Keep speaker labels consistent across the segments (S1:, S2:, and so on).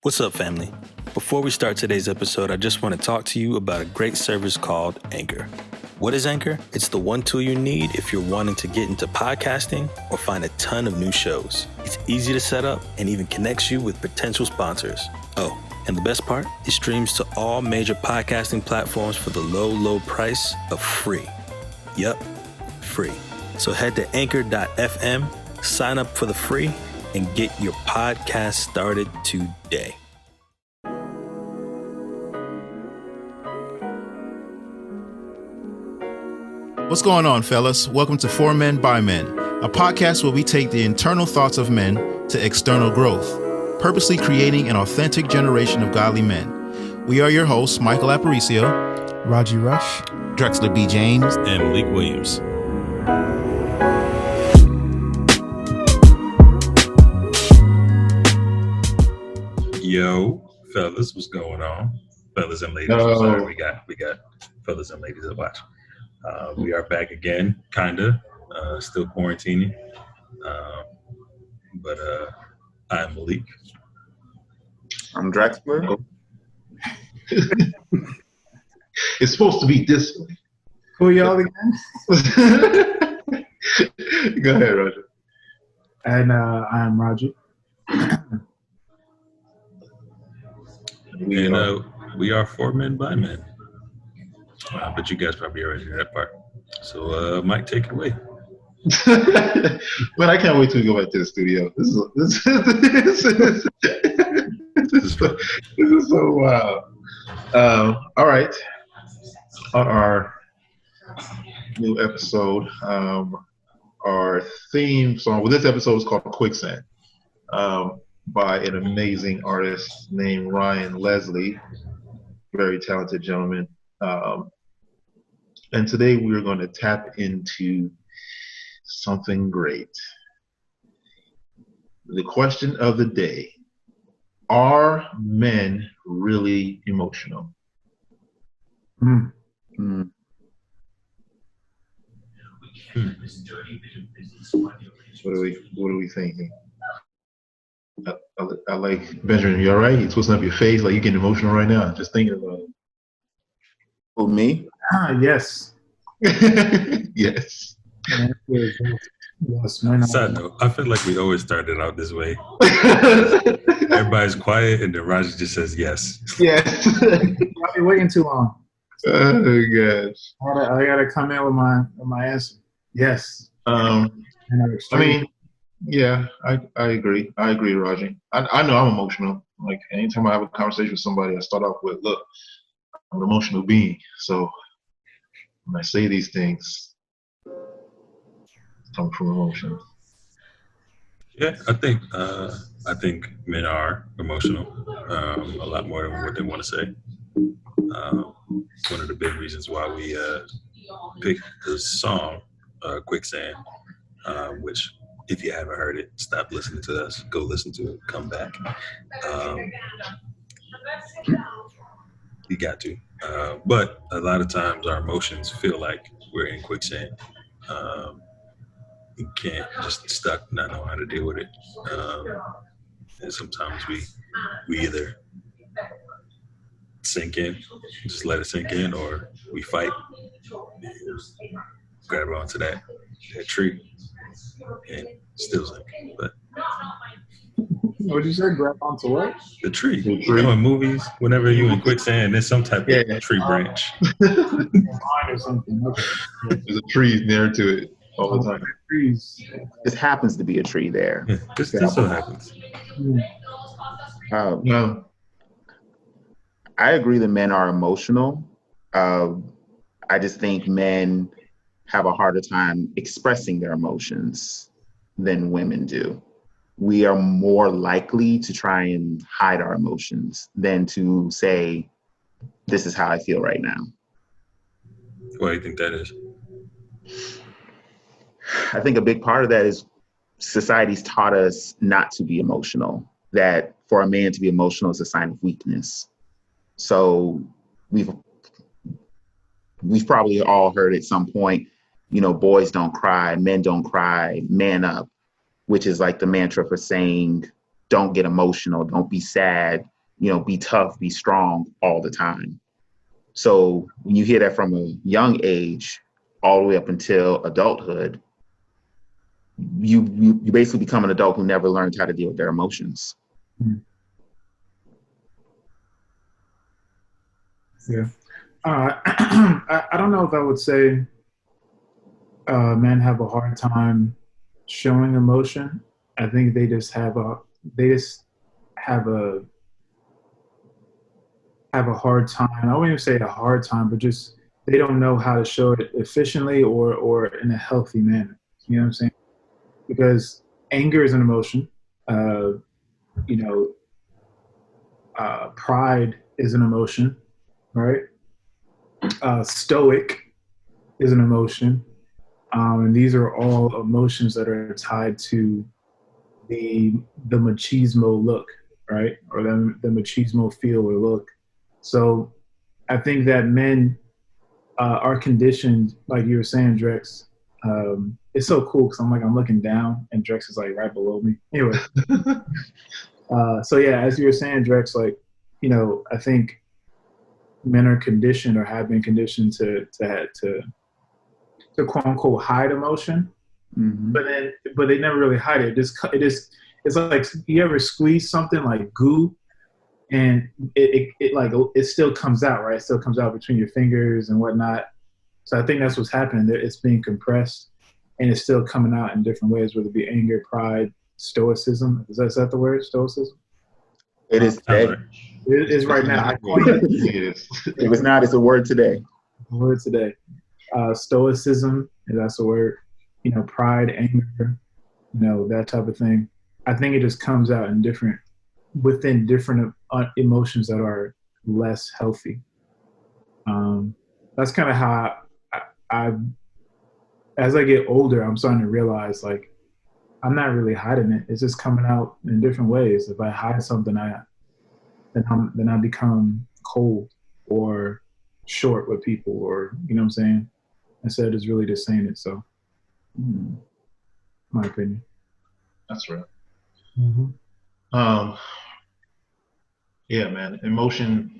S1: What's up, family? Before we start today's episode, I just want to talk to you about a great service called Anchor. What is Anchor? It's the one tool you need if you're wanting to get into podcasting or find a ton of new shows. It's easy to set up and even connects you with potential sponsors. Oh, and the best part? It streams to all major podcasting platforms for the low price of free. Yup, free. So head to anchor.fm, sign up for the free, and get your podcast started today.
S2: What's going on, fellas? Welcome to For Men by Men, a podcast where we take the internal thoughts of men to external growth, purposely creating an authentic generation of godly men. We are your hosts, Michael Aparicio,
S3: Raji Rush,
S4: Drexler B. James,
S5: and Malik Williams. Yo, fellas, what's going on? Fellas and ladies. Sorry, we got fellas and ladies to watch. We are back again, kinda. Still quarantining. But I'm Malik.
S4: I'm Drexler.
S6: It's supposed to be this way.
S3: Who y'all again?
S6: Go ahead, Roger.
S3: And I'm Raji.
S5: We are For Men by Men. But you guys probably already heard that part. So, Mike, take it away.
S6: But I can't wait till we go back to the studio. This is so wild. All right. On our new episode, our theme song. Well, this episode is called Quicksand, by an amazing artist named Ryan Leslie. Very talented gentleman. And today we're going to tap into something great. The question of the day: are men really emotional?
S3: Mm.
S6: Mm. What are we thinking? I like Benjamin. You all right? You twisting up your face like you're getting emotional right now. Just thinking about it.
S4: Who, me?
S3: Yes.
S6: Yes.
S3: Yes, man.
S5: Side note, I feel like we always started out this way. Everybody's quiet, and then Roger just says yes.
S6: Yes.
S3: I've been waiting too long.
S6: Oh gosh.
S3: I gotta come in with my answer. Yes.
S6: I mean, yeah, I agree. I agree, Raji. I know I'm emotional. Like anytime I have a conversation with somebody, I start off with, "Look, I'm an emotional being." So when I say these things, it's coming from emotion.
S5: Yeah, I think men are emotional, a lot more than what they want to say. It's one of the big reasons why we picked this song, Quicksand, which, if you haven't heard it, stop listening to us, go listen to it, come back. You got to. But a lot of times our emotions feel like we're in quicksand. You can't just stuck, not know how to deal with it. And sometimes we either sink in, just let it sink in, or we fight, grab onto that tree, and still sink. But
S3: What did you say? Grab onto what?
S5: the tree. You know, in movies, whenever you in quicksand, there's some type of tree branch.
S3: Or something. Okay.
S6: There's a tree near to it all the time.
S3: Trees.
S4: This happens to be a tree there.
S5: Yeah, this so happens.
S6: No.
S4: I agree that men are emotional. I just think men have a harder time expressing their emotions than women do. We are more likely to try and hide our emotions than to say, "This is how I feel right now."
S5: Why do you think that is?
S4: I think a big part of that is society's taught us not to be emotional, that for a man to be emotional is a sign of weakness. So we've probably all heard at some point, boys don't cry, men don't cry, man up, which is like the mantra for saying, don't get emotional, don't be sad, be tough, be strong all the time. So when you hear that from a young age, all the way up until adulthood, you basically become an adult who never learned how to deal with their emotions.
S3: Yeah. I don't know if I would say men have a hard time showing emotion. I think they just have a hard time. I wouldn't even say a hard time, but just they don't know how to show it efficiently or in a healthy manner. You know what I'm saying? Because anger is an emotion. You know, pride is an emotion, right? Stoic is an emotion. And these are all emotions that are tied to the machismo look, right? Or the machismo feel or look. So I think that men are conditioned, like you were saying, Drex. It's so cool because I'm looking down and Drex is like right below me. Anyway, so yeah, as you were saying, Drex, like, I think men are conditioned or have been conditioned to quote unquote hide emotion, but they never really hide it. It's like you ever squeeze something like goo, and it still comes out, right? It still comes out between your fingers and whatnot. So I think that's what's happening. It's being compressed, and it's still coming out in different ways, whether it be anger, pride, stoicism. Is that the word, stoicism?
S4: It is today.
S3: It is right now. I coined it.
S4: It was not. It's a word today.
S3: Word today. Stoicism, that's a word. Pride, anger, that type of thing. I think it just comes out within different emotions that are less healthy. That's kind of how as I get older, I'm starting to realize, like, I'm not really hiding it. It's just coming out in different ways. If I hide something, then I become cold or short with people, or you know what I'm saying, instead of just really just saying it. So, my opinion.
S6: That's right.
S3: Mm-hmm.
S6: Yeah, man. Emotion.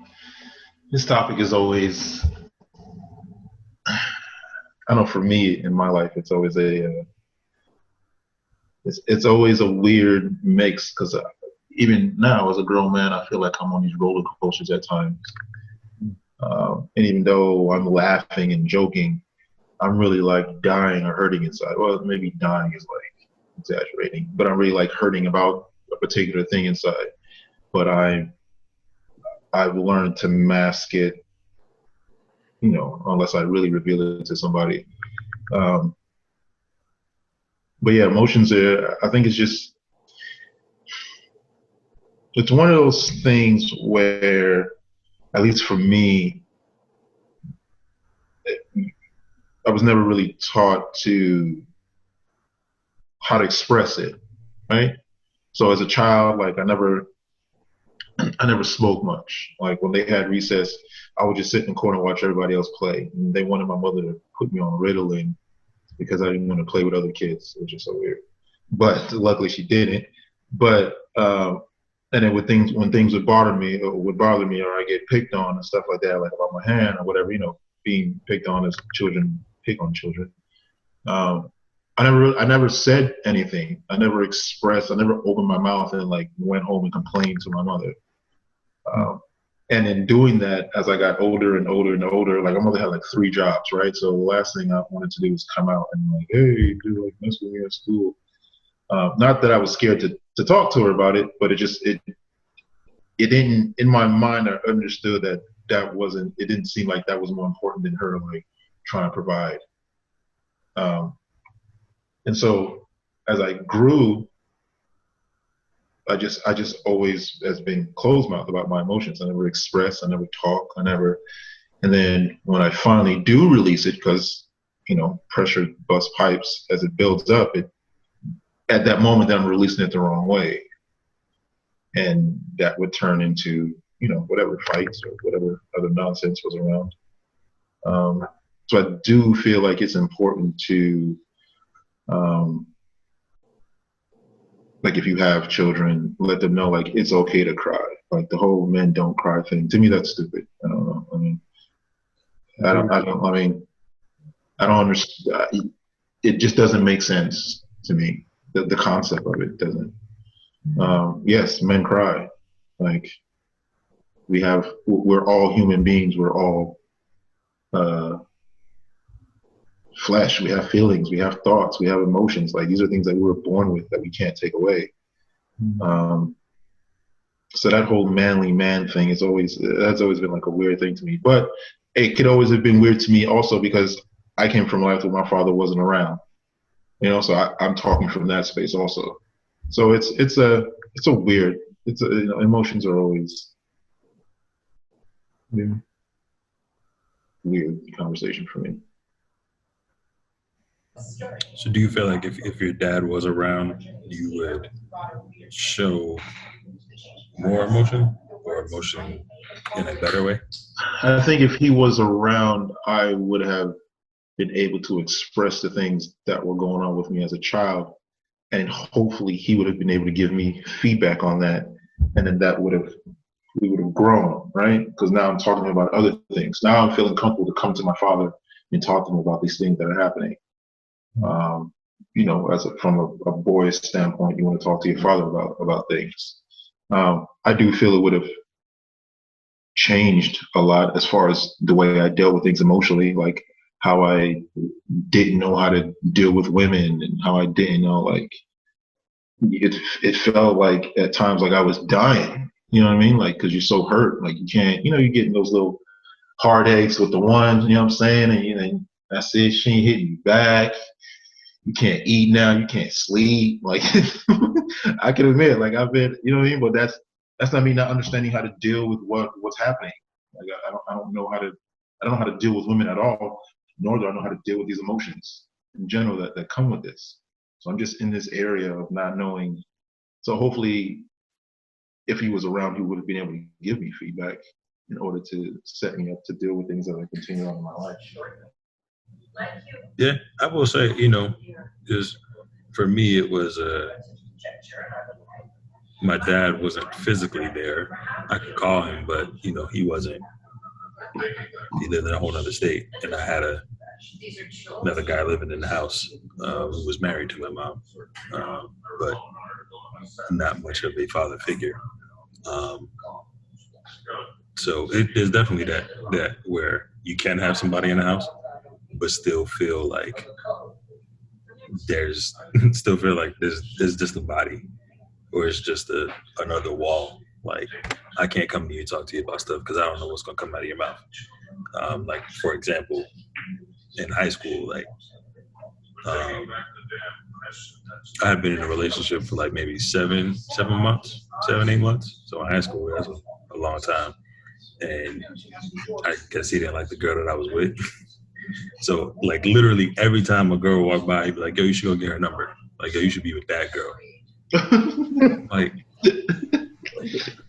S6: This topic is always. I know for me in my life, it's always it's always a weird mix because even now as a grown man, I feel like I'm on these roller coasters at times. And even though I'm laughing and joking, I'm really like dying or hurting inside. Well, maybe dying is like exaggerating, but I'm really like hurting about a particular thing inside. But I've learned to mask it, unless I really reveal it to somebody. But yeah, emotions are, I think it's one of those things where, at least for me, I was never really taught how to express it, right? So as a child, like I never spoke much. Like when they had recess, I would just sit in the corner and watch everybody else play. And they wanted my mother to put me on Ritalin because I didn't want to play with other kids, which is so weird. But luckily she didn't. But and then when things would bother me, or I get picked on and stuff like that, like about my hand or whatever, being picked on as children pick on children. I never said anything. I never expressed. I never opened my mouth and like went home and complained to my mother. And in doing that, as I got older and older and older, like my mother had like 3 jobs, right? So the last thing I wanted to do was come out and like, hey, do like mess with me at school. Not that I was scared to talk to her about it, but it didn't, in my mind, I understood it didn't seem like that was more important than her like trying to provide. And so as I grew, I just always has been closed mouth about my emotions. I never express, I never talk, and then when I finally do release it, because, pressure busts pipes, as it builds up, at that moment then I'm releasing it the wrong way. And that would turn into, whatever fights or whatever other nonsense was around. So I do feel like it's important to, like if you have children, let them know like it's okay to cry. Like the whole men don't cry thing. To me, that's stupid. I don't know. I don't understand. It just doesn't make sense to me. The concept of it doesn't. Yes, men cry. Like we're all human beings. We're all flesh. We have feelings. We have thoughts. We have emotions. Like these are things that we were born with that we can't take away. So that whole manly man thing that's always been like a weird thing to me. But it could always have been weird to me also because I came from a life where my father wasn't around. So I'm talking from that space also. So it's a weird. Emotions are always weird conversation for me.
S5: So do you feel like if your dad was around, you would show more emotion or emotion in a better way?
S6: I think if he was around, I would have been able to express the things that were going on with me as a child. And hopefully he would have been able to give me feedback on that. And then we would have grown, right? Because now I'm talking about other things. Now I'm feeling comfortable to come to my father and talk to him about these things that are happening. From a boy's standpoint, you want to talk to your father about things. I do feel it would have changed a lot as far as the way I dealt with things emotionally, like how I didn't know how to deal with women and how I didn't know, like, it felt like at times like I was dying, you know what I mean? Like, cause you're so hurt, like you can't, you're getting those little heartaches with the one, you know what I'm saying? And that's it, she ain't hitting you back. You can't eat now, you can't sleep. Like, I can admit, like I've been, you know what I mean? But that's not me not understanding how to deal with what's happening. Like I don't know how to deal with women at all, nor do I know how to deal with these emotions in general that come with this. So I'm just in this area of not knowing. So hopefully, if he was around, he would have been able to give me feedback in order to set me up to deal with things that I continue on in my life.
S5: Yeah, I will say, is for me, it was my dad wasn't physically there. I could call him, but he wasn't. He lived in a whole other state, and I had another guy living in the house who was married to my mom, but not much of a father figure. So it is definitely that where you can have somebody in the house, but still feel like there's just a body, or it's just another wall. Like I can't come to you and talk to you about stuff because I don't know what's gonna come out of your mouth. Like for example, in high school, like I had been in a relationship for like maybe 7 months, 8 months. So in high school, that's a long time. And I guess he didn't like the girl that I was with. So like literally every time a girl walked by, he'd be like, yo, you should go get her number. Like, yo, you should be with that girl. Like,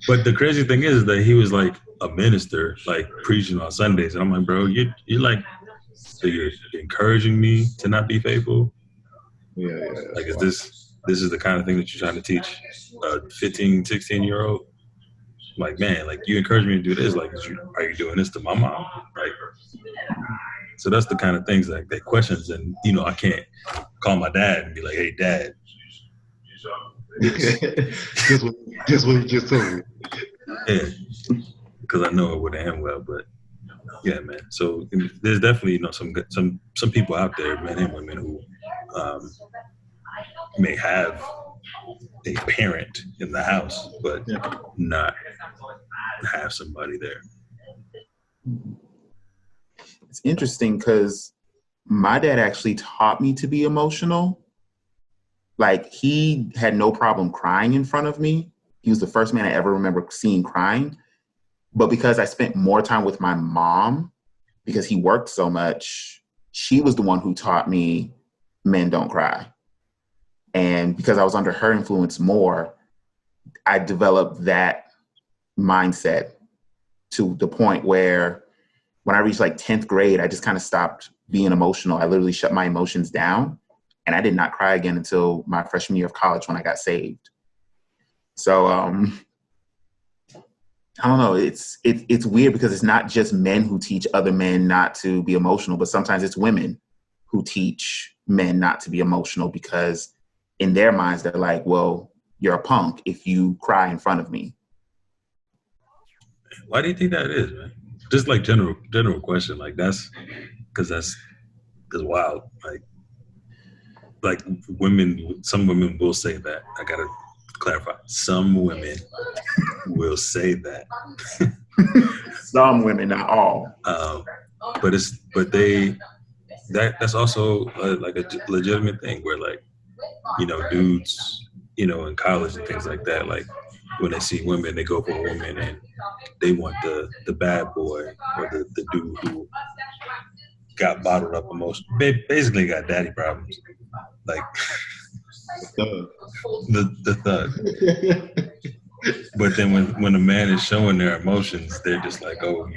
S5: but the crazy thing is that he was like a minister, like preaching on Sundays. And I'm like, bro, you're like, so you're encouraging me to not be faithful?
S6: Yeah.
S5: Like, is this is the kind of thing that you're trying to teach a 15, 16-year-old? Like, man, like you encourage me to do this. Like, are you doing this to my mom? Like, so that's the kind of things like that questions. And, I can't call my dad and be like, hey, dad.
S6: Just what you just told me.
S5: Yeah, because I know it wouldn't end well, but yeah, man. So there's definitely some people out there, men and women, who may have a parent in the house, but not have somebody there.
S4: It's interesting because my dad actually taught me to be emotional. Like he had no problem crying in front of me. He was the first man I ever remember seeing crying. But because I spent more time with my mom, because he worked so much, she was the one who taught me men don't cry. And because I was under her influence more, I developed that mindset to the point where when I reached like 10th grade, I just kind of stopped being emotional. I literally shut my emotions down. And I did not cry again until my freshman year of college when I got saved. So I don't know. It's weird because it's not just men who teach other men not to be emotional, but sometimes it's women who teach men not to be emotional because in their minds they're like, well, you're a punk if you cry in front of me.
S5: Why do you think that is, man? Just like general question, like that's wild. Like women, some women will say that. I gotta clarify. Some women will say that.
S4: Some women, not all.
S5: But that's also like a legitimate thing where like, you know, dudes, you know, in college and things like that, like when they see women, they go for a woman and they want the bad boy or the dude who got bottled up emotionally, basically got daddy problems, like the thug. But then when a man is showing their emotions, they're just like, oh,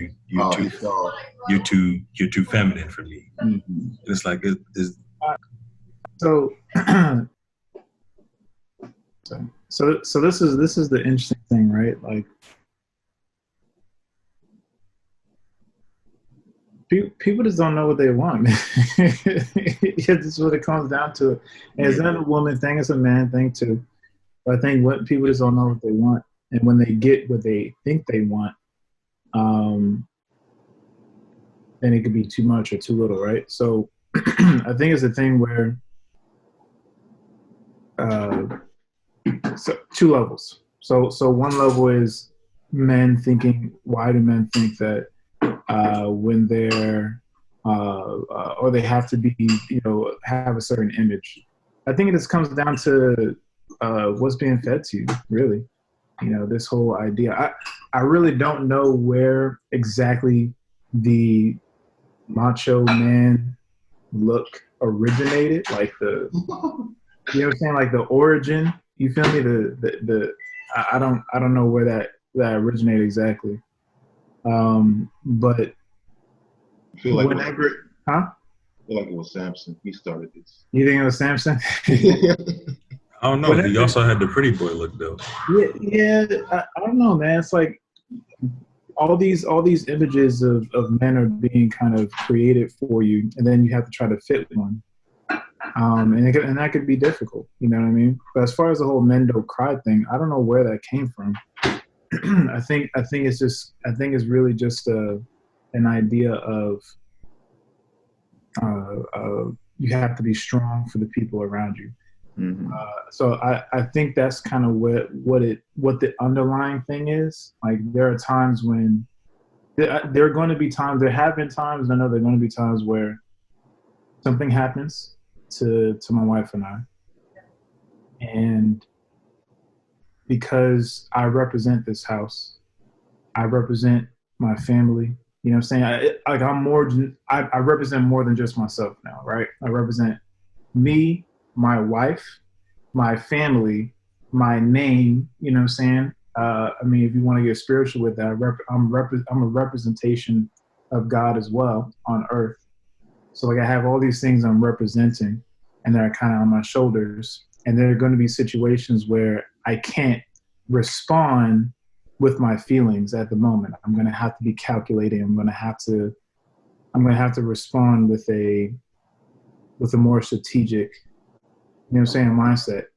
S5: you're too feminine for me.
S4: Mm-hmm.
S5: It's like
S3: So this is the interesting thing, right? Like people just don't know what they want. It's what it comes down to. And it's not a woman thing; it's a man thing too. But I think what people just don't know what they want, and when they get what they think they want, then it could be too much or too little, right? So I think it's a thing where so two levels. So one level is men thinking, why do men think that when they're or they have to be, you know, have a certain image? I think it just comes down to what's being fed to you, really. You know, this whole idea. I really don't know where exactly the macho man look originated, like the, you know what I'm saying, like the origin. You feel me? I don't know where that originated exactly. But
S6: I feel like
S3: whenever, huh?
S6: I feel like it was Samson. He started this.
S3: You think it was Samson?
S5: I don't know. He also had the pretty boy look though.
S3: Yeah. I don't know, man. It's like all these images of men are being kind of created for you, and then you have to try to fit one. And that could be difficult, you know what I mean? But as far as the whole men don't cry thing, I don't know where that came from. I think it's really just an idea of you have to be strong for the people around you.
S4: Mm-hmm.
S3: So I think that's kind of what the underlying thing is. Like there are times when there are going to be times, there have been times, I know there are going to be times where something happens to my wife and I, and because I represent this house, I represent my family. You know what I'm saying? I represent more than just myself now, right? I represent me, my wife, my family, my name. You know what I'm saying? I mean, if you want to get spiritual with that, I'm a representation of God as well on earth. So like I have all these things I'm representing, and they're kind of on my shoulders. And there are going to be situations where I can't respond with my feelings at the moment. I'm going to have to be calculating. I'm going to have to respond with a more strategic, you know what I'm saying, mindset.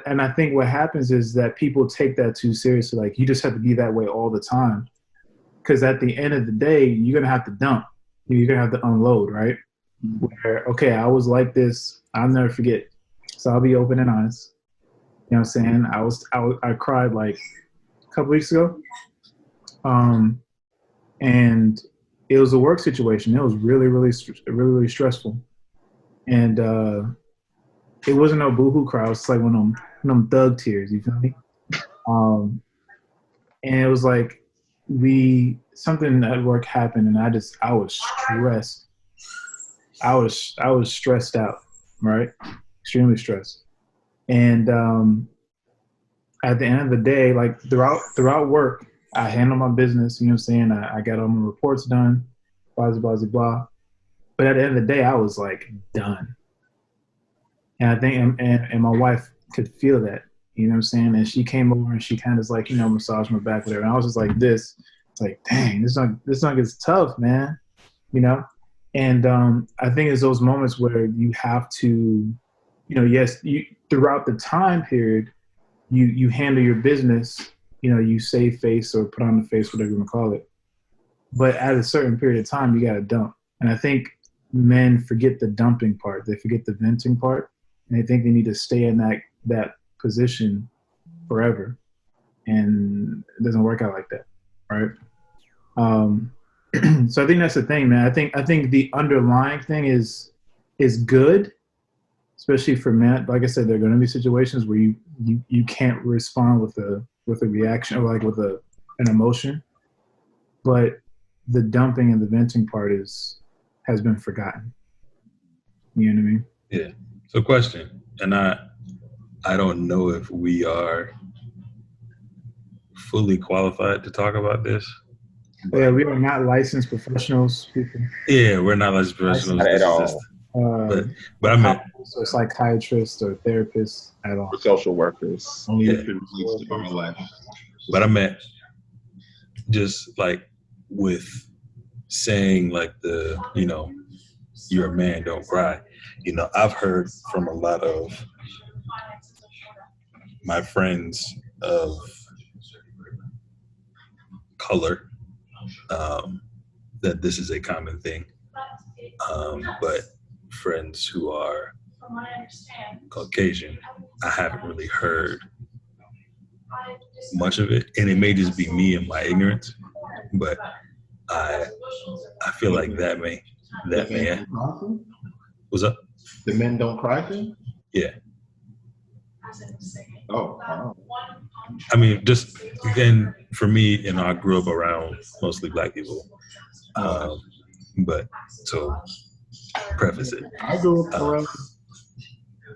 S3: And I think what happens is that people take that too seriously. Like you just have to be that way all the time. Because at the end of the day, you're going to have to dump. You're going to have to unload, right? Where, okay, I was like this. I'll never forget. So I'll be open and honest. You know what I'm saying? I cried like a couple weeks ago. And it was a work situation. It was really, really, really, really stressful. And it wasn't no boohoo cry. It was like one of them thug tears. You feel me? And it was like something at work happened, and I was stressed. I was stressed out, right? Extremely stressed. And at the end of the day, like throughout work, I handle my business. You know what I'm saying? I got all my reports done, blah blah blah blah. But at the end of the day, I was like done. And I think, and my wife could feel that. You know what I'm saying? And she came over and she kind of like, massaged my back, whatever. And I was just like this. It's like, dang, this song is tough, man. And I think it's those moments where you have to, yes, throughout the time period, you handle your business, you save face or put on the face, whatever you want to call it. But at a certain period of time, you got to dump. And I think men forget the dumping part. They forget the venting part. And they think they need to stay in that position forever. And it doesn't work out like that, right? So I think that's the thing, man. I think the underlying thing is good, especially for men. Like I said, there are going to be situations where you can't respond with a reaction or like with an emotion, but the dumping and the venting part has been forgotten. You know what I mean?
S5: Yeah. So question, and I don't know if we are fully qualified to talk about this.
S3: Yeah, we are not licensed professionals, people.
S5: Yeah, we're not licensed professionals.
S4: Not at all.
S5: But I meant
S3: or psychiatrists or therapists at all.
S4: For social workers.
S6: Only if it leads to our life.
S5: But I meant just like with saying like you're a man, don't cry. I've heard from a lot of my friends of color that this is a common thing. But friends who are Caucasian, I haven't really heard much of it, and it may just be me and my ignorance, but I feel like that may what's up?
S6: The men don't cry thing?
S5: Yeah.
S6: Oh, wow.
S5: I mean, just again, for me, I grew up around mostly black people. But so preface it.
S6: I grew up around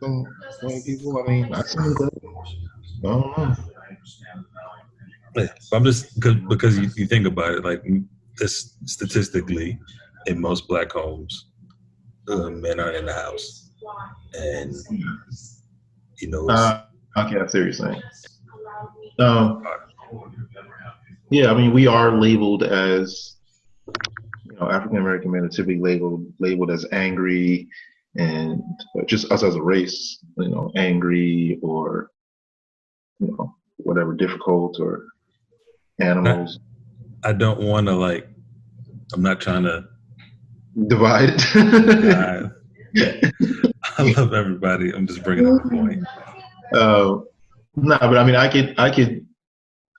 S6: some white people. I mean, I see that. I don't know.
S5: Yeah, I'm just because you think about it, like this statistically, in most black homes, men are in the house, and
S6: okay, I see what you're saying. Yeah, I mean, we are labeled as, African American men are typically labeled as angry, and just us as a race, angry or whatever, difficult, or animals.
S5: I don't want to I'm not trying to
S6: divide it.
S5: I love everybody. I'm just bringing up a point.
S6: No, but I mean,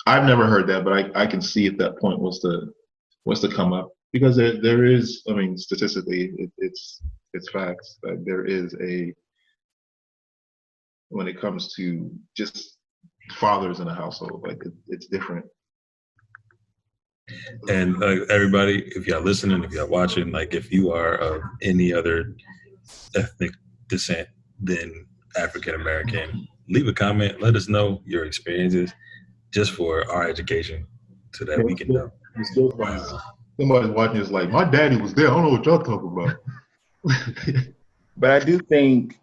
S6: I've never heard that, but I can see if that point was to come up, because there is, I mean, statistically, it's facts that there is when it comes to just fathers in a household, it's different.
S5: And everybody, if y'all listening, if y'all watching, if you are of any other ethnic descent than African American, leave a comment. Let us know your experiences, just for our education, so that we can know.
S6: Somebody's watching is like, my daddy was there. I don't know what y'all talking about.
S4: But I do think,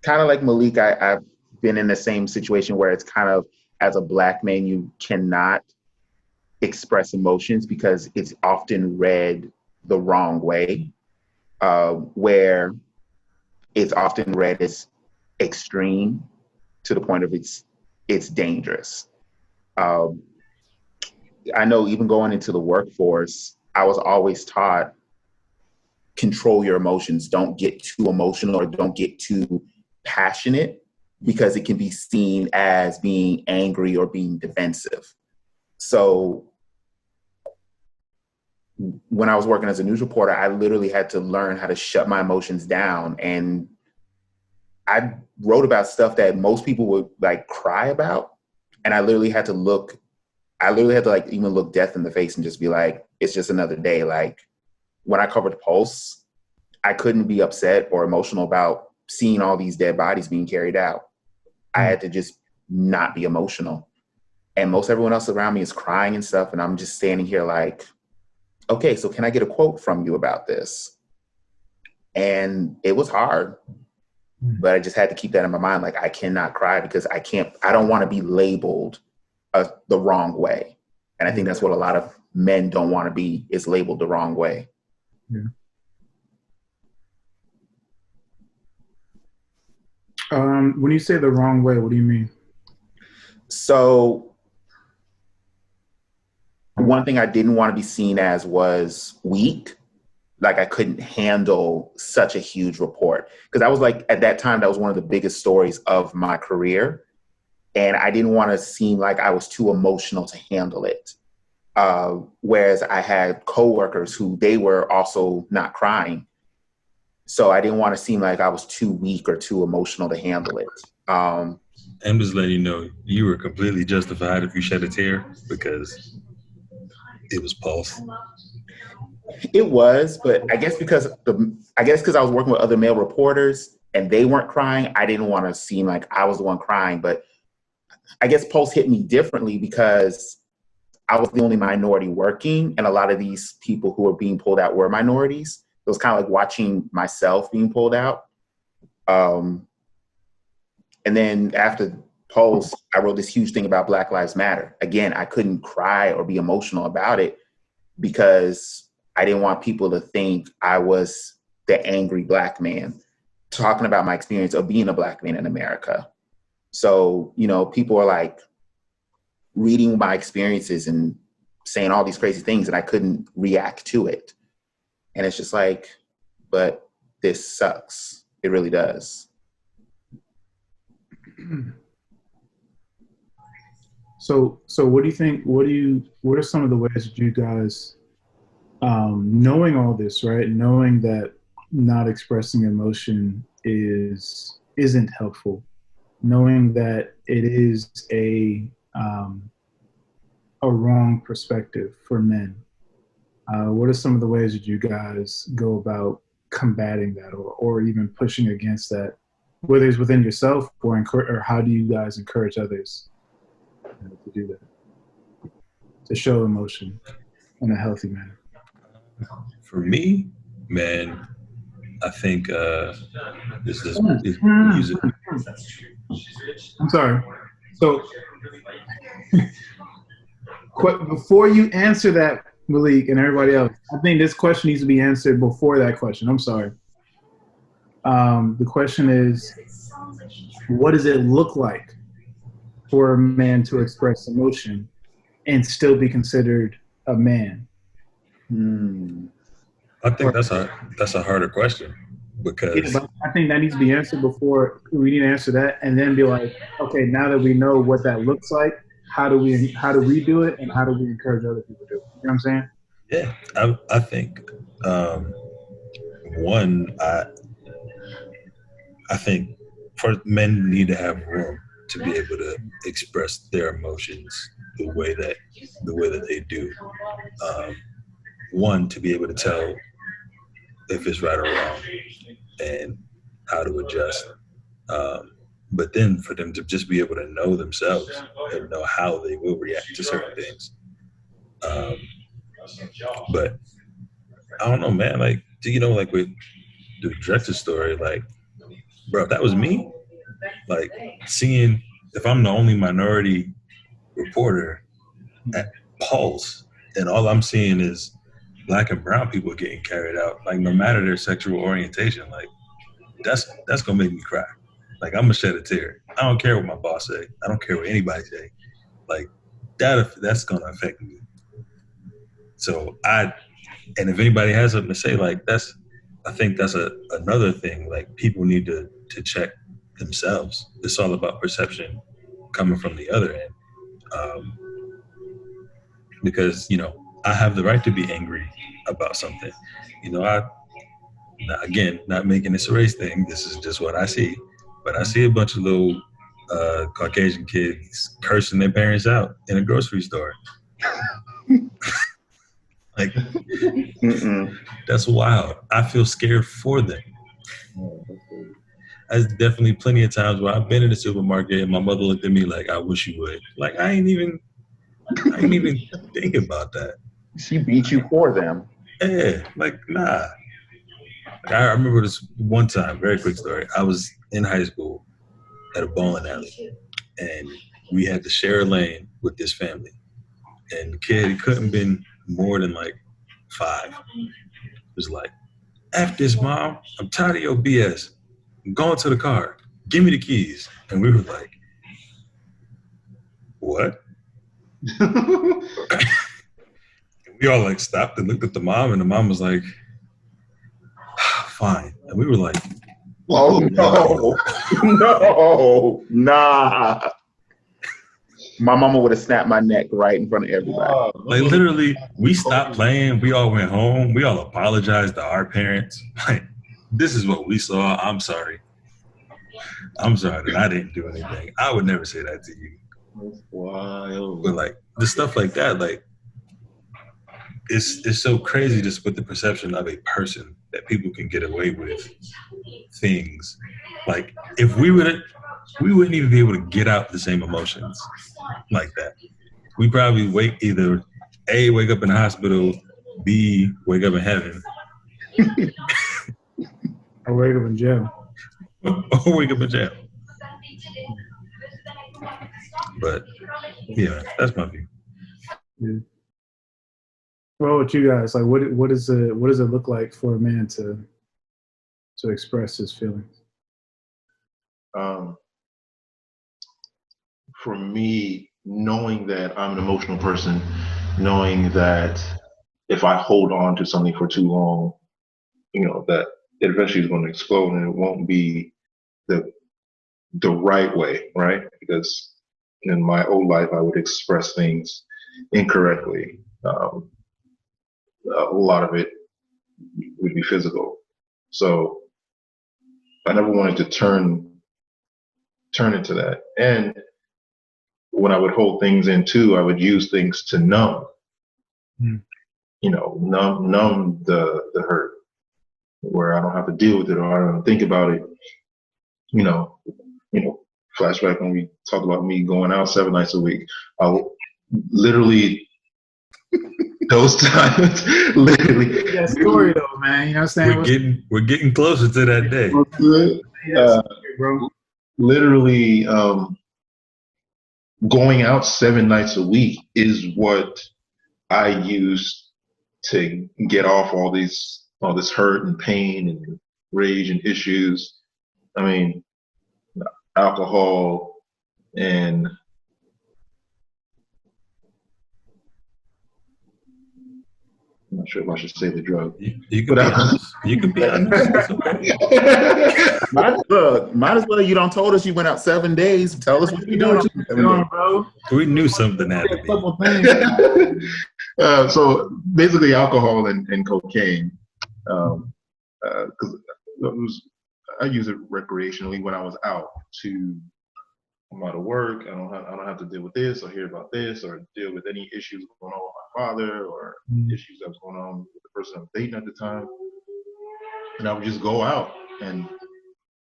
S4: kind of like Malik, I've been in the same situation where it's kind of, as a black man, you cannot express emotions because it's often read the wrong way, where it's often read as extreme to the point of it's dangerous. I know even going into the workforce, I was always taught, control your emotions. Don't get too emotional or don't get too passionate, because it can be seen as being angry or being defensive. So when I was working as a news reporter, I literally had to learn how to shut my emotions down. And I wrote about stuff that most people would cry about. And I literally had to even look death in the face and just be like, it's just another day. When I covered Pulse, I couldn't be upset or emotional about seeing all these dead bodies being carried out. I had to just not be emotional. And most everyone else around me is crying and stuff. And I'm just standing here okay, so can I get a quote from you about this? And it was hard. But I just had to keep that in my mind. Like, I cannot cry because I don't want to be labeled the wrong way. And I think that's what a lot of men don't want to be, is labeled the wrong way.
S3: Yeah. When you say the wrong way, what do you mean?
S4: So one thing I didn't want to be seen as was weak. Like, I couldn't handle such a huge report. Because I was like, at that time, that was one of the biggest stories of my career. And I didn't want to seem like I was too emotional to handle it. Whereas I had coworkers who they were also not crying. So I didn't want to seem like I was too weak or too emotional to handle it.
S5: I'm just letting you know, you were completely justified if you shed a tear, because it was Pulse.
S4: It was, but I guess because I was working with other male reporters and they weren't crying, I didn't want to seem like I was the one crying. But I guess Pulse hit me differently because I was the only minority working, and a lot of these people who were being pulled out were minorities. It was kind of like watching myself being pulled out. And then after Pulse, I wrote this huge thing about Black Lives Matter. Again, I couldn't cry or be emotional about it because I didn't want people to think I was the angry Black man talking about my experience of being a Black man in America. So, people are like reading my experiences and saying all these crazy things, and I couldn't react to it. And it's just like, but this sucks. It really does.
S3: So what do you think? What are some of the ways that you guys, knowing all this, right? Knowing that not expressing emotion isn't helpful, knowing that it is a wrong perspective for men. What are some of the ways that you guys go about combating that, or even pushing against that, whether it's within yourself or how do you guys encourage others to do that, to show emotion in a healthy manner?
S5: For me, man, I think this is music.
S3: I'm sorry. So before you answer that, Malik and everybody else, I think this question needs to be answered before that question. I'm sorry. The question is, what does it look like for a man to express emotion and still be considered a man?
S5: I think that's a harder question, because
S3: but I think that needs to be answered before we need to answer that, and then be like, okay, now that we know what that looks like, how do we do it, and how do we encourage other people to do it? You know what I'm saying?
S5: Yeah, I think I think men need to have room to be able to express their emotions the way that they do. One, to be able to tell if it's right or wrong and how to adjust. But then for them to just be able to know themselves and know how they will react to certain things. But I don't know, man. Like, like with the Drexel story, like, bro, if that was me, like, seeing if I'm the only minority reporter at Pulse and all I'm seeing is Black and brown people getting carried out, like, no matter their sexual orientation, like, that's gonna make me cry. Like, I'm gonna shed a tear. I don't care what my boss say. I don't care what anybody say. Like, that's gonna affect me. So and if anybody has something to say, like, I think that's another thing. Like, people need to check themselves. It's all about perception coming from the other end. Because, I have the right to be angry about something. Again, not making this a race thing. This is just what I see. But I see a bunch of little Caucasian kids cursing their parents out in a grocery store. Like, that's wild. I feel scared for them. There's definitely plenty of times where I've been in the supermarket and my mother looked at me like, I wish you would. Like, I ain't even think about that.
S4: She beat you for them.
S5: Yeah, like, nah. I remember this one time, very quick story. I was in high school at a bowling alley, and we had to share a lane with this family. And the kid, he couldn't been more than like 5. It was like, F this, mom. I'm tired of your BS. I'm going to the car. Give me the keys. And we were like, what? And we all like stopped and looked at the mom, and the mom was like, fine. And we were like,
S4: Oh no, no, nah. My mama would have snapped my neck right in front of everybody.
S5: like literally, we stopped playing. We all went home. We all apologized to our parents. Like, this is what we saw. I'm sorry. I'm sorry that I didn't do anything. I would never say that to you.
S6: That's wild.
S5: But like the stuff like that, like it's so crazy just with the perception of a person that people can get away with things. Like if we wouldn't even be able to get out the same emotions like that. We probably either A, wake up in the hospital, B, wake up in heaven.
S3: Or wake up in jail.
S5: Or wake up in jail. But yeah, that's my view.
S3: Yeah. Well, with you guys, like, what does it look like for a man to express his feelings?
S6: For me, knowing that I'm an emotional person, knowing that if I hold on to something for too long, that it eventually is going to explode, and it won't be the right way, right? Because in my old life, I would express things incorrectly. A lot of it would be physical. So I never wanted to turn into that. And when I would hold things in too, I would use things to numb, numb the hurt, where I don't have to deal with it or I don't think about it. Flashback when we talk about me going out 7 nights a week. I'll literally those times, literally.
S3: That story though, man. You know what I'm saying?
S5: We're getting closer to that day.
S3: Bro.
S6: Literally, going out 7 nights a week is what I use to get off all this hurt and pain and rage and issues. I mean, alcohol and I'm not sure if I should say the drug.
S5: You can be honest. You can be honest.
S4: Might as well. You don't told us you went out 7 days. Tell us what you're doing,
S3: bro.
S5: We knew something had to be.
S6: So basically, alcohol and cocaine. Because I use it recreationally when I was out. I'm out of work. I don't have to deal with this or hear about this or deal with any issues going on with my father or issues that was going on with the person I was dating at the time. And I would just go out, and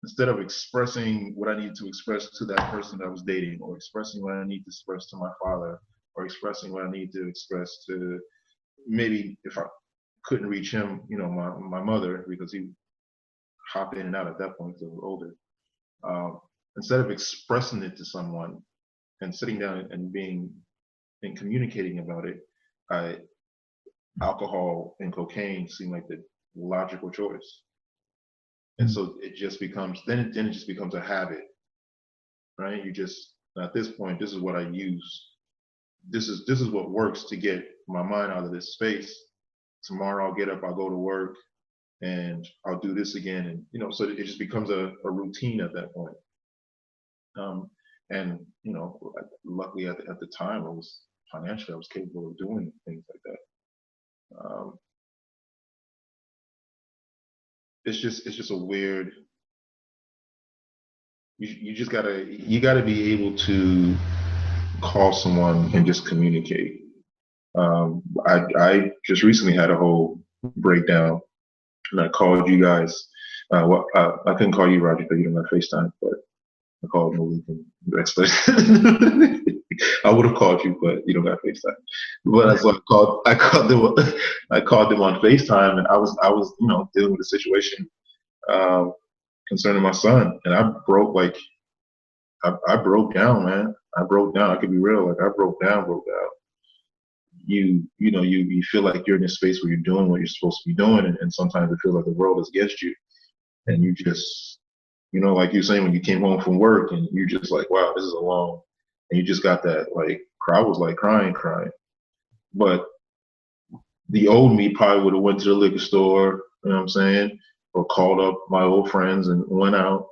S6: instead of expressing what I needed to express to that person that I was dating, or expressing what I need to express to my father, or expressing what I need to express to maybe if I couldn't reach him, my mother, because he hopped in and out at that point because I was older. Instead of expressing it to someone and sitting down and communicating about it, alcohol and cocaine seem like the logical choice. And so it just becomes then it just becomes a habit, right? You just at this point, this is what I use. This is what works to get my mind out of this space. Tomorrow I'll get up, I'll go to work, and I'll do this again, and so it just becomes a routine at that point. And luckily at the time I was capable of doing things like that. It's just a weird. You gotta be able to call someone and just communicate. I just recently had a whole breakdown, and I called you guys. I couldn't call you, Roger, because you don't have FaceTime, but I called Malik and Dexter. I would have called you, but you don't got FaceTime. But that's what I called them. I called them on FaceTime, and I was dealing with a situation concerning my son, and I broke I broke down, man. I broke down. I could be real. Like I broke down. You feel like you're in a space where you're doing what you're supposed to be doing, and sometimes it feels like the world is against you, and you just, like you were saying when you came home from work, and you're just like, wow, this is a long, and you just got that like, I was like crying, but the old me probably would have went to the liquor store, you know what I'm saying, or called up my old friends and went out.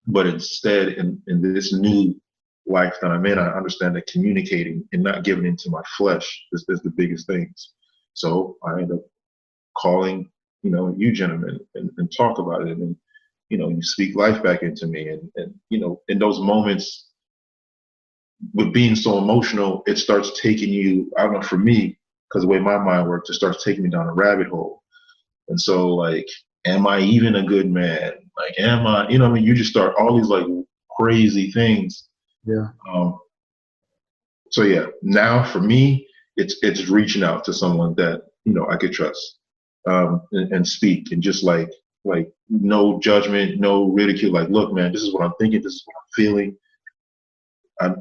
S6: But instead, in this new life that I'm in, I understand that communicating and not giving into my flesh is the biggest things. So I end up calling, you gentlemen and talk about it. And, you speak life back into me. And in those moments with being so emotional, it starts taking you, I don't know, for me, because the way my mind works, it starts taking me down a rabbit hole. And so, like, am I even a good man? Like, am I, you just start all these like crazy things.
S3: Yeah.
S6: So yeah, now for me, it's reaching out to someone that, I could trust, and speak, and just like no judgment, no ridicule. Like, look, man, this is what I'm thinking. This is what I'm feeling.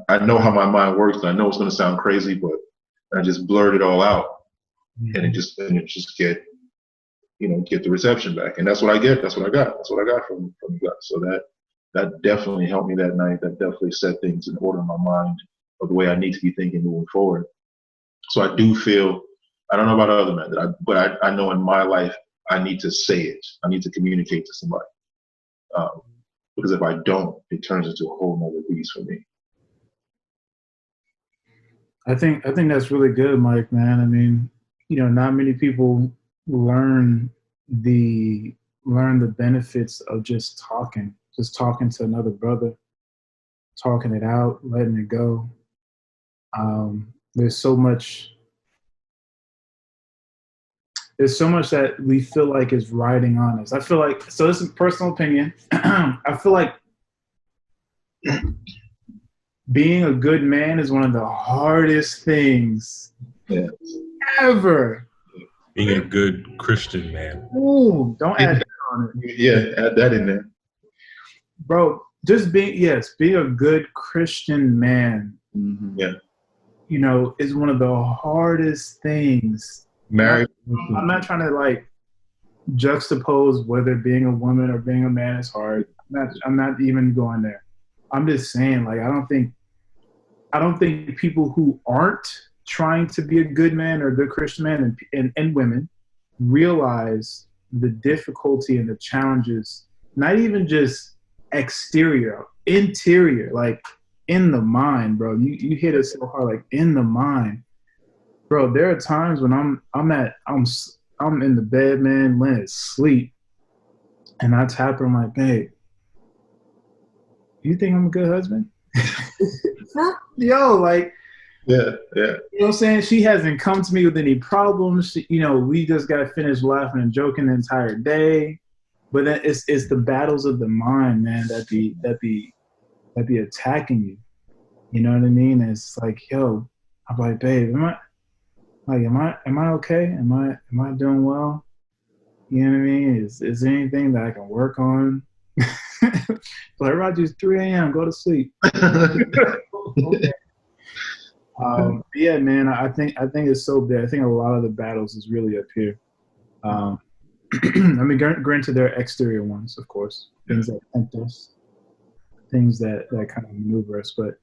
S6: I know how my mind works, and I know it's going to sound crazy, but I just blurt it all out, and it just get the reception back. And that's what I get. That's what I got. That's what I got from you guys. So that definitely helped me that night. That definitely set things in order in my mind of the way I need to be thinking moving forward. So I do feel, I don't know about other men, but I know in my life, I need to say it. I need to communicate to somebody. Because if I don't, it turns into a whole nother beast for me.
S3: I think that's really good, Mike, man. I mean, not many people learn the benefits of just talking to another brother, talking it out, letting it go. There's so much that we feel like is riding on us. I feel like, so this is personal opinion. I feel like being a good man is one of the hardest things ever.
S5: Being a good Christian man.
S3: Ooh, don't add that on it.
S6: Yeah, add that in there.
S3: Bro, just be a good Christian man.
S6: Mm-hmm. Yeah.
S3: Is one of the hardest things.
S6: Married.
S3: I'm not trying to like juxtapose whether being a woman or being a man is hard. I'm not even going there. I'm just saying, like, I don't think people who aren't trying to be a good man or a good Christian man and women realize the difficulty and the challenges, not even just exterior, interior, like in the mind, bro. You hit it so hard, like in the mind. Bro, there are times when I'm in the bed, man, laying asleep, and I tap her, I'm like, babe, you think I'm a good husband? Yo, like,
S6: yeah.
S3: You know what I'm saying? She hasn't come to me with any problems. We just got finished laughing and joking the entire day. But then it's the battles of the mind, man, that be attacking you. You know what I mean? It's like, yo, I'm like, babe, am I okay? Am I doing well? You know what I mean? Is there anything that I can work on? Like, Roger, it's 3 a.m. Go to sleep. Okay. Yeah, man. I think it's so bad. I think a lot of the battles is really up here. I mean, granted, there are exterior ones, of course, things that tempt us, things that kind of maneuver us, but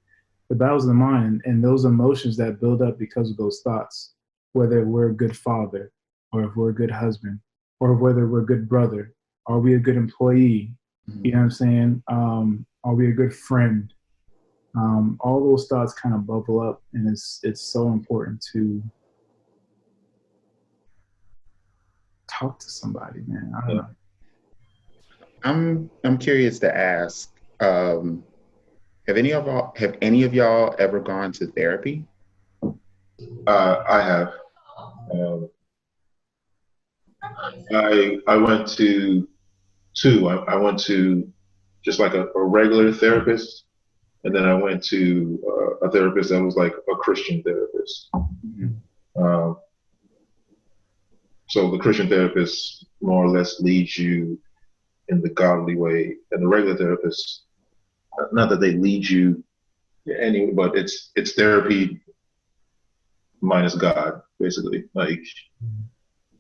S3: the battles of the mind and those emotions that build up because of those thoughts, whether we're a good father, or if we're a good husband, or whether we're a good brother, are we a good employee? You know what I'm saying? Are we a good friend? All those thoughts kind of bubble up, and it's so important to talk to somebody, man. I don't know.
S4: I'm curious to ask, have any of y'all ever gone to therapy?
S6: I have. I went to two. I went to just like a regular therapist, and then I went to a therapist that was like a Christian therapist. Mm-hmm. So the Christian therapist more or less leads you in the godly way, and the regular therapist, not that they lead you anyway, but it's therapy minus God, basically, like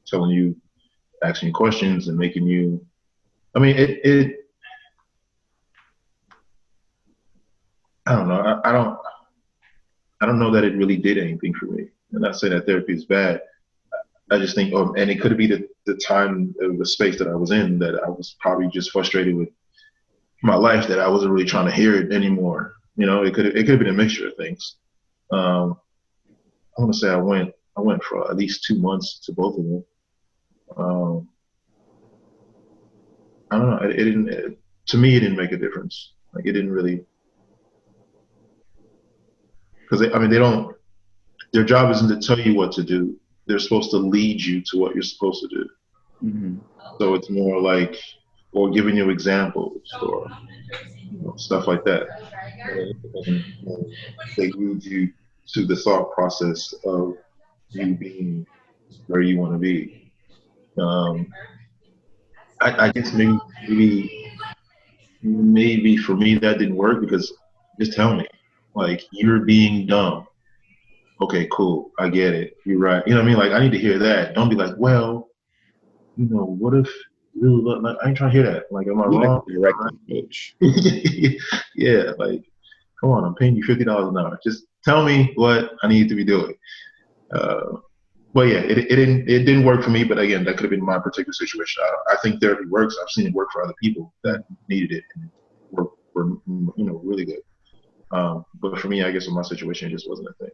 S6: telling you, asking you questions and making you. I mean, it I don't know. I don't know that it really did anything for me. I'm not saying that therapy is bad. I just think, and it could be the time, the space that I was in, that I was probably just frustrated with my life, that I wasn't really trying to hear it anymore. You know, it could have been a mixture of things. I want to say I went for at least 2 months to both of them. I don't know. It didn't. To me, it didn't make a difference. Like, it didn't really, because they don't. Their job isn't to tell you what to do. They're supposed to lead you to what you're supposed to do.
S4: Mm-hmm.
S6: So it's more like, or giving you examples or stuff like that. And they lead you to the thought process of you being where you want to be. I guess maybe for me that didn't work, because just tell me, like, you're being dumb. Okay, cool. I get it. You're right. You know what I mean? Like, I need to hear that. Don't be like, well, what if really look like, I ain't trying to hear that. Like, am I wrong?
S4: Direct approach.
S6: Yeah, like, come on, I'm paying you $50 an hour. Just tell me what I need to be doing. But yeah, it didn't work for me. But again, that could have been my particular situation. I think therapy works. I've seen it work for other people that needed it, and were really good. But for me, I guess in my situation, it just wasn't a thing.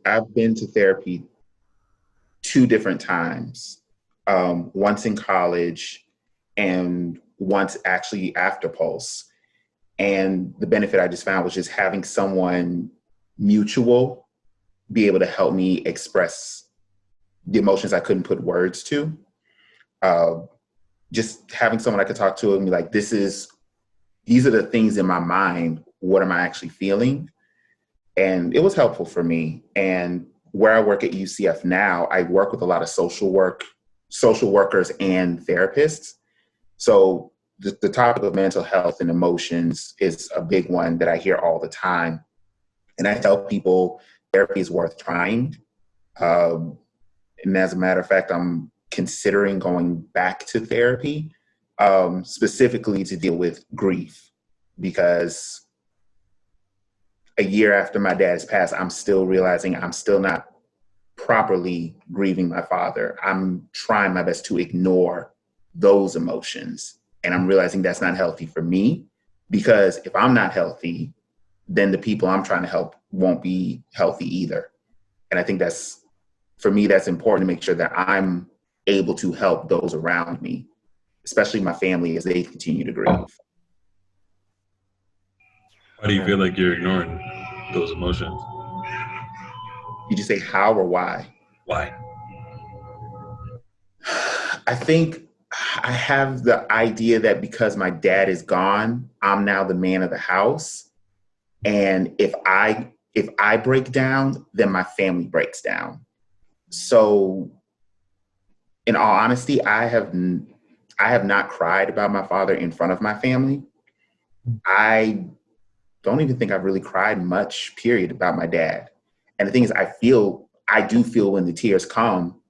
S4: I've been to therapy 2 different times. Once in college, and once actually after Pulse. And the benefit I just found was just having someone mutual be able to help me express the emotions I couldn't put words to. Just having someone I could talk to and be like, these are the things in my mind. What am I actually feeling? And it was helpful for me. And where I work at UCF now, I work with a lot of social workers and therapists. So the topic of mental health and emotions is a big one that I hear all the time. And I tell people therapy is worth trying. And as a matter of fact, I'm considering going back to therapy, specifically to deal with grief, because a year after my dad's passed, I'm still realizing I'm still not properly grieving my father. I'm trying my best to ignore those emotions. And I'm realizing that's not healthy for me, because if I'm not healthy, then the people I'm trying to help won't be healthy either. And I think for me, that's important to make sure that I'm able to help those around me, especially my family, as they continue to grieve.
S5: Why do you feel like you're ignoring those emotions?
S4: Did you say how or why?
S5: Why?
S4: I think I have the idea that because my dad is gone, I'm now the man of the house. And if I break down, then my family breaks down. So in all honesty, I have not cried about my father in front of my family. I don't even think I've really cried much, period, about my dad. And the thing is, I do feel when the tears come,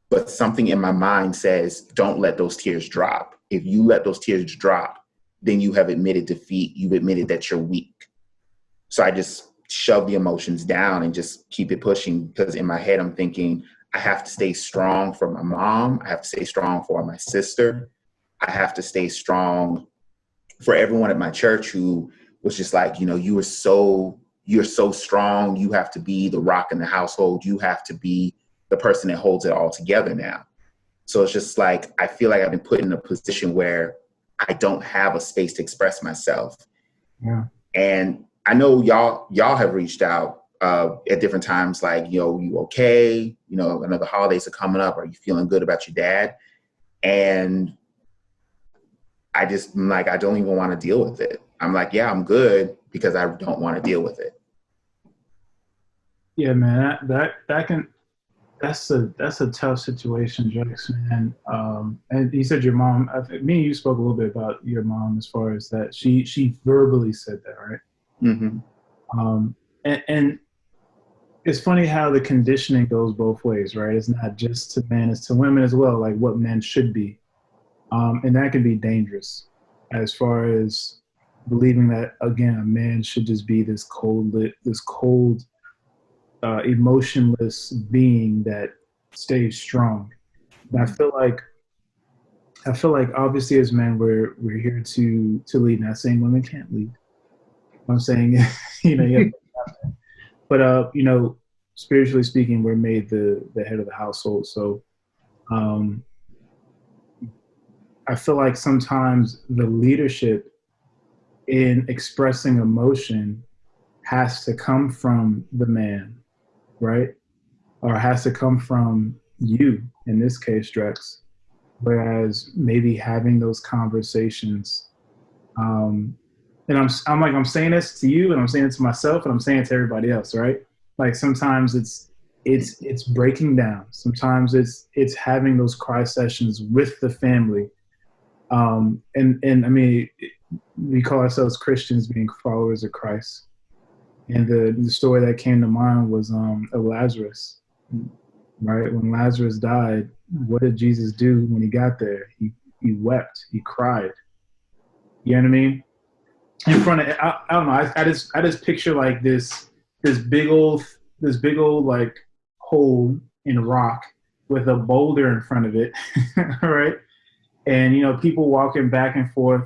S4: but something in my mind says, don't let those tears drop. If you let those tears drop, then you have admitted defeat. You've admitted that you're weak. So I just shove the emotions down and just keep it pushing, because in my head, I'm thinking, I have to stay strong for my mom. I have to stay strong for my sister. I have to stay strong for everyone at my church who was just like, you're so strong. You have to be the rock in the household. You have to be the person that holds it all together now. So it's just like, I feel like I've been put in a position where I don't have a space to express myself.
S3: Yeah.
S4: And I know y'all have reached out at different times, like, you okay? I know the holidays are coming up. Are you feeling good about your dad? And I'm like, I don't even want to deal with it. I'm like, yeah, I'm good, because I don't want to deal with it.
S3: Yeah, man, that can, that's a tough situation, Jax, man. And you said your mom. I think me and you spoke a little bit about your mom as far as that. She verbally said that, right?
S4: Mm-hmm.
S3: Um, and it's funny how the conditioning goes both ways, right? It's not just to men; it's to women as well. Like what men should be, and that can be dangerous, as far as believing that again, a man should just be this cold, emotionless being that stays strong. And I feel like obviously as men we're here to lead. Not saying women can't lead. I'm saying you have, but spiritually speaking, we're made the head of the household. So um, I feel like sometimes the leadership in expressing emotion has to come from the man, right? Or has to come from you in this case, Drex. Whereas maybe having those conversations, um, and I'm saying this to you, and I'm saying it to myself, and I'm saying it to everybody else, right? Like sometimes it's breaking down. Sometimes it's having those cry sessions with the family. And I mean, we call ourselves Christians, being followers of Christ. And the story that came to mind was of Lazarus, right? When Lazarus died, what did Jesus do when he got there? He wept, he cried. You know what I mean? In front of I don't know. I just picture like this this big old like hole in rock with a boulder in front of it, right? And people walking back and forth.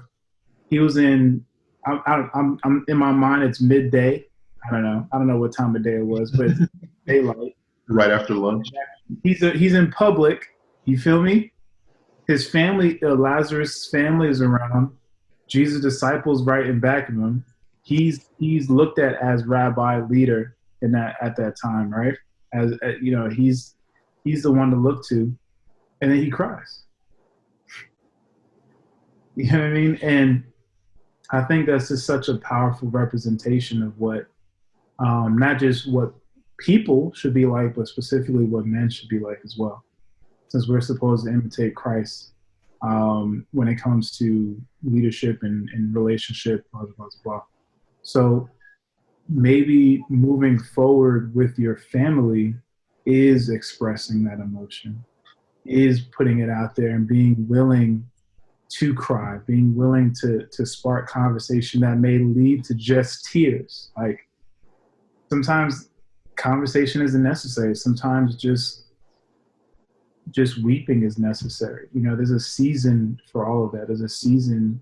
S3: He was in. I'm in my mind. It's midday. I don't know. I don't know what time of day it was, but it's daylight.
S6: Right after lunch.
S3: He's in public. You feel me? His family, Lazarus' family, is around. Jesus' disciples right in back of him. He's looked at as rabbi leader in that at that time, right? As he's the one to look to, and then he cries. You know what I mean? And I think that's just such a powerful representation of what, not just what people should be like, but specifically what men should be like as well. Since we're supposed to imitate Christ when it comes to leadership and relationship, blah, blah, blah, blah. So maybe moving forward with your family is expressing that emotion, is putting it out there and being willing to cry, being willing to spark conversation that may lead to just tears. Like sometimes conversation isn't necessary. Sometimes just weeping is necessary. There's a season for all of that. There's a season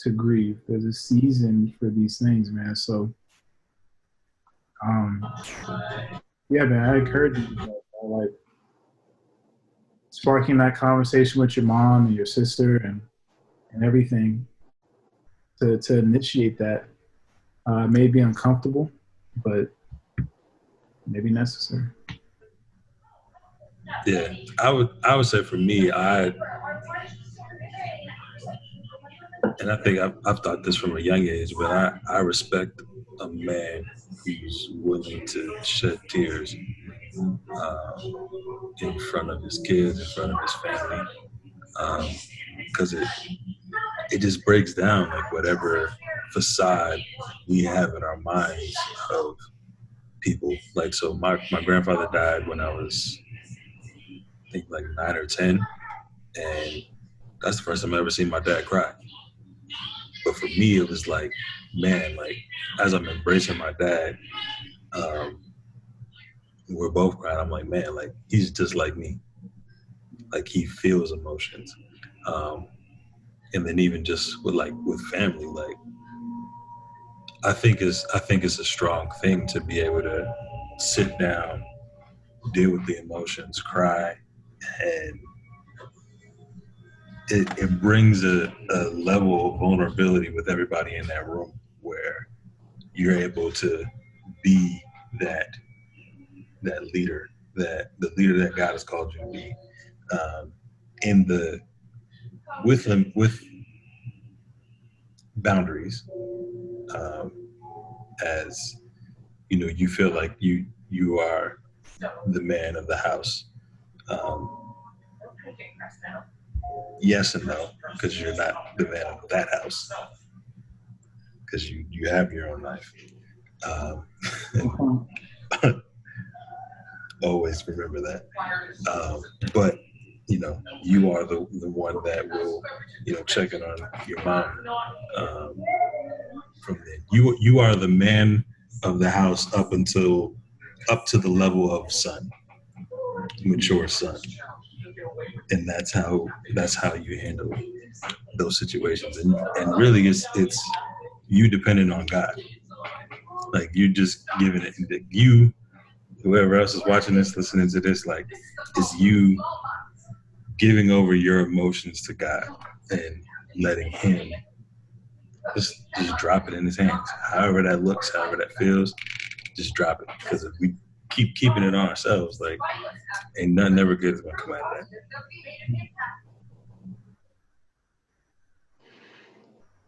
S3: to grieve. There's a season for these things, man. So, yeah, man, I encourage you to like sparking that conversation with your mom and your sister and everything to initiate that. May be uncomfortable, but maybe necessary.
S5: Yeah, I would say for me, and I think I've thought this from a young age, but I respect a man who's willing to shed tears in front of his kids, in front of his family, because it just breaks down like whatever facade we have in our minds of people. Like so, my grandfather died when I was I think like 9 or 10, and that's the first time I ever seen my dad cry. But for me, it was like, man, like as I'm embracing my dad, um, we're both crying. I'm like, man, like he's just like me. Like he feels emotions, and then even just with family, like I think it's a strong thing to be able to sit down, deal with the emotions, cry, and it brings a level of vulnerability with everybody in that room where you're able to be that leader, that the leader that God has called you to be, in the with them with boundaries, as you feel like you are the man of the house, Um, yes and no, because you're not the man of that house, because you have your own life. Always remember that. But you are the one that will, check in on your mom. From then, you are the man of the house up to the level of son, mature son, and that's how you handle those situations. And really, it's you dependent on God. Like you just giving it. You, whoever else is watching this, listening to this, like, is you giving over your emotions to God and letting Him just drop it in His hands. However that looks, however that feels, just drop it. Because if we keep keeping it on ourselves, like, ain't nothing ever good is gonna come out of that.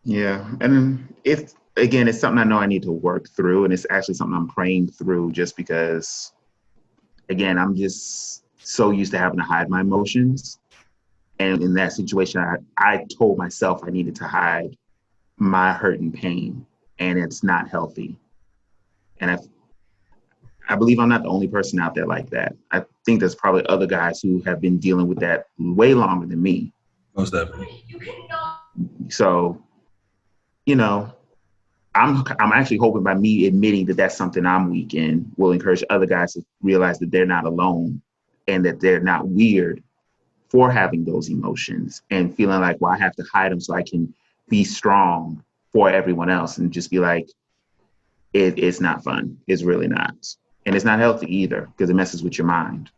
S4: Yeah, and it's something I know I need to work through, and it's actually something I'm praying through, just because, again, I'm just so used to having to hide my emotions, and in that situation, I told myself I needed to hide my hurt and pain, and it's not healthy. And I believe I'm not the only person out there like that. I think there's probably other guys who have been dealing with that way longer than me.
S5: Most definitely.
S4: So, I'm actually hoping by me admitting that that's something I'm weak in will encourage other guys to realize that they're not alone and that they're not weird for having those emotions and feeling like, well, I have to hide them so I can be strong for everyone else, and just be like, it's not fun. It's really not. And it's not healthy either, because it messes with your mind.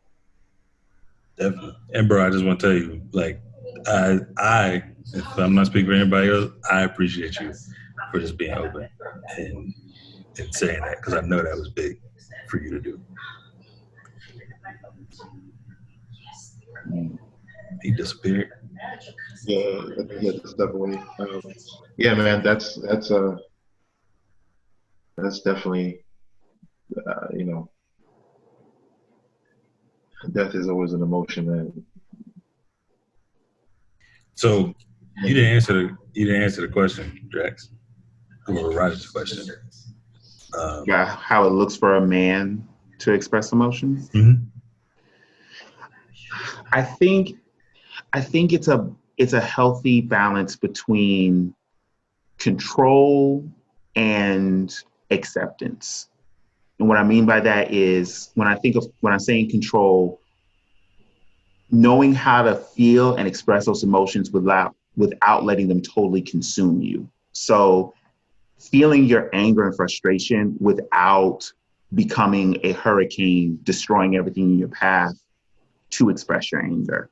S5: Definitely. And bro, I just want to tell you, like, I if I'm not speaking for anybody else, I appreciate you for just being open and saying that, because I know that was big for you to do. He disappeared.
S6: Yeah, that's definitely. Yeah, man, that's definitely. Death is always an emotion, man.
S5: So you didn't answer the question, Drax. Or Roger's question.
S4: Yeah, how it looks for a man to express emotions.
S5: Mm-hmm.
S4: I think it's a healthy balance between control and acceptance. And what I mean by that is, when I'm saying control, knowing how to feel and express those emotions without letting them totally consume you. So feeling your anger and frustration without becoming a hurricane, destroying everything in your path to express your anger,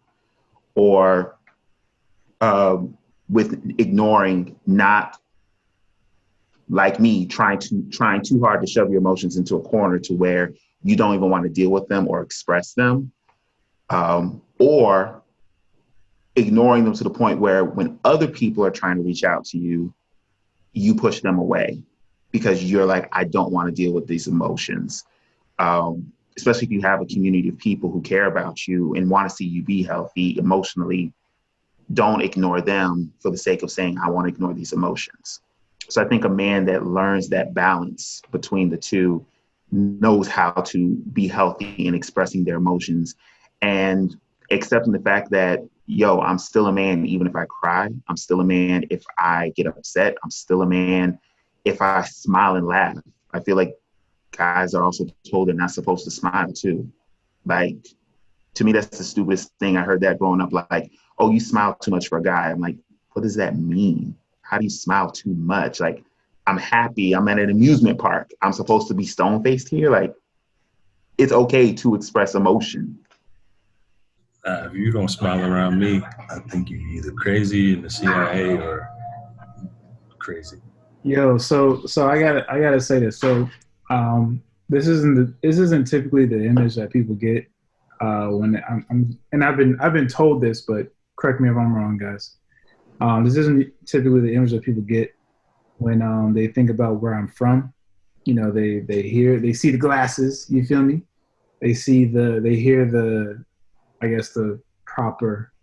S4: or with ignoring, not like me, trying too hard to shove your emotions into a corner to where you don't even want to deal with them or express them, or ignoring them to the point where when other people are trying to reach out to you, you push them away because you're like, I don't want to deal with these emotions. Especially if you have a community of people who care about you and want to see you be healthy emotionally, don't ignore them for the sake of saying, I want to ignore these emotions. So I think a man that learns that balance between the two knows how to be healthy in expressing their emotions and accepting the fact that, I'm still a man even if I cry. I'm still a man if I get upset. I'm still a man if I smile and laugh. I feel like guys are also told they're not supposed to smile too. Like, to me, that's the stupidest thing. I heard that growing up, like, oh, you smile too much for a guy. I'm like, what does that mean? How do you smile too much? Like, I'm happy. I'm at an amusement park. I'm supposed to be stone-faced here? Like, it's okay to express emotion.
S5: If you don't smile around me, I think you're either crazy in the CIA or crazy.
S3: Yo, so I gotta say this. So this isn't typically the image that people get when I've been told this, but correct me if I'm wrong, guys. This isn't typically the image that people get when they think about where I'm from. They see the glasses. You feel me? They hear the I guess, the proper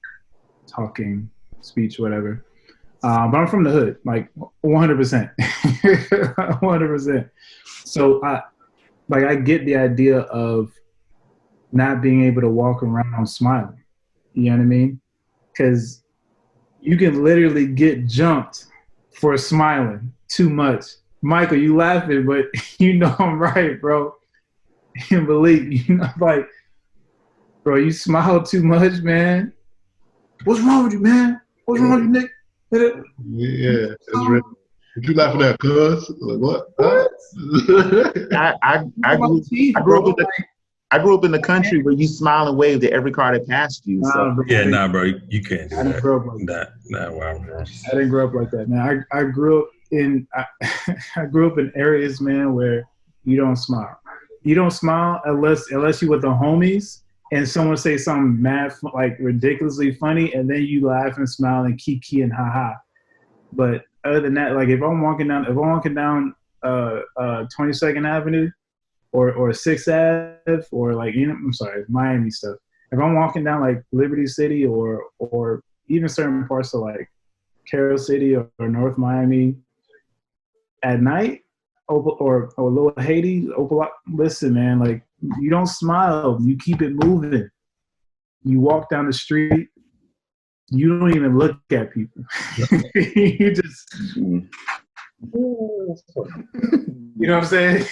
S3: talking speech, whatever. But I'm from the hood, like 100%, 100%. So I get the idea of not being able to walk around smiling. You know what I mean? Because you can literally get jumped for smiling too much. Michael, you laughing, but you know I'm right, bro. And believe, like, bro, you smile too much, man. What's wrong with you, man? What's wrong with you, Nick?
S6: Yeah, it's real. What you laughing at, cuz? Like, what?
S3: What?
S4: I grew up in the country where you smile and wave to every car that passed you. So.
S5: Nah, bro, you can't do
S3: I didn't
S5: that.
S3: grow up like that.
S5: Not where I'm from.
S3: I didn't grow up like that, man. I grew up in I grew up in areas, man, where you don't smile. You don't smile unless you with the homies and someone say something mad, like ridiculously funny, and then you laugh and smile and kiki and haha. But other than that, like if I'm walking down 22nd Avenue or 6th Ave or like I'm sorry, Miami stuff. If I'm walking down like Liberty City or even certain parts of like Carroll City or North Miami at night, or Little Haiti, listen, man, like you don't smile, you keep it moving. You walk down the street, you don't even look at people. You just, you know what I'm saying?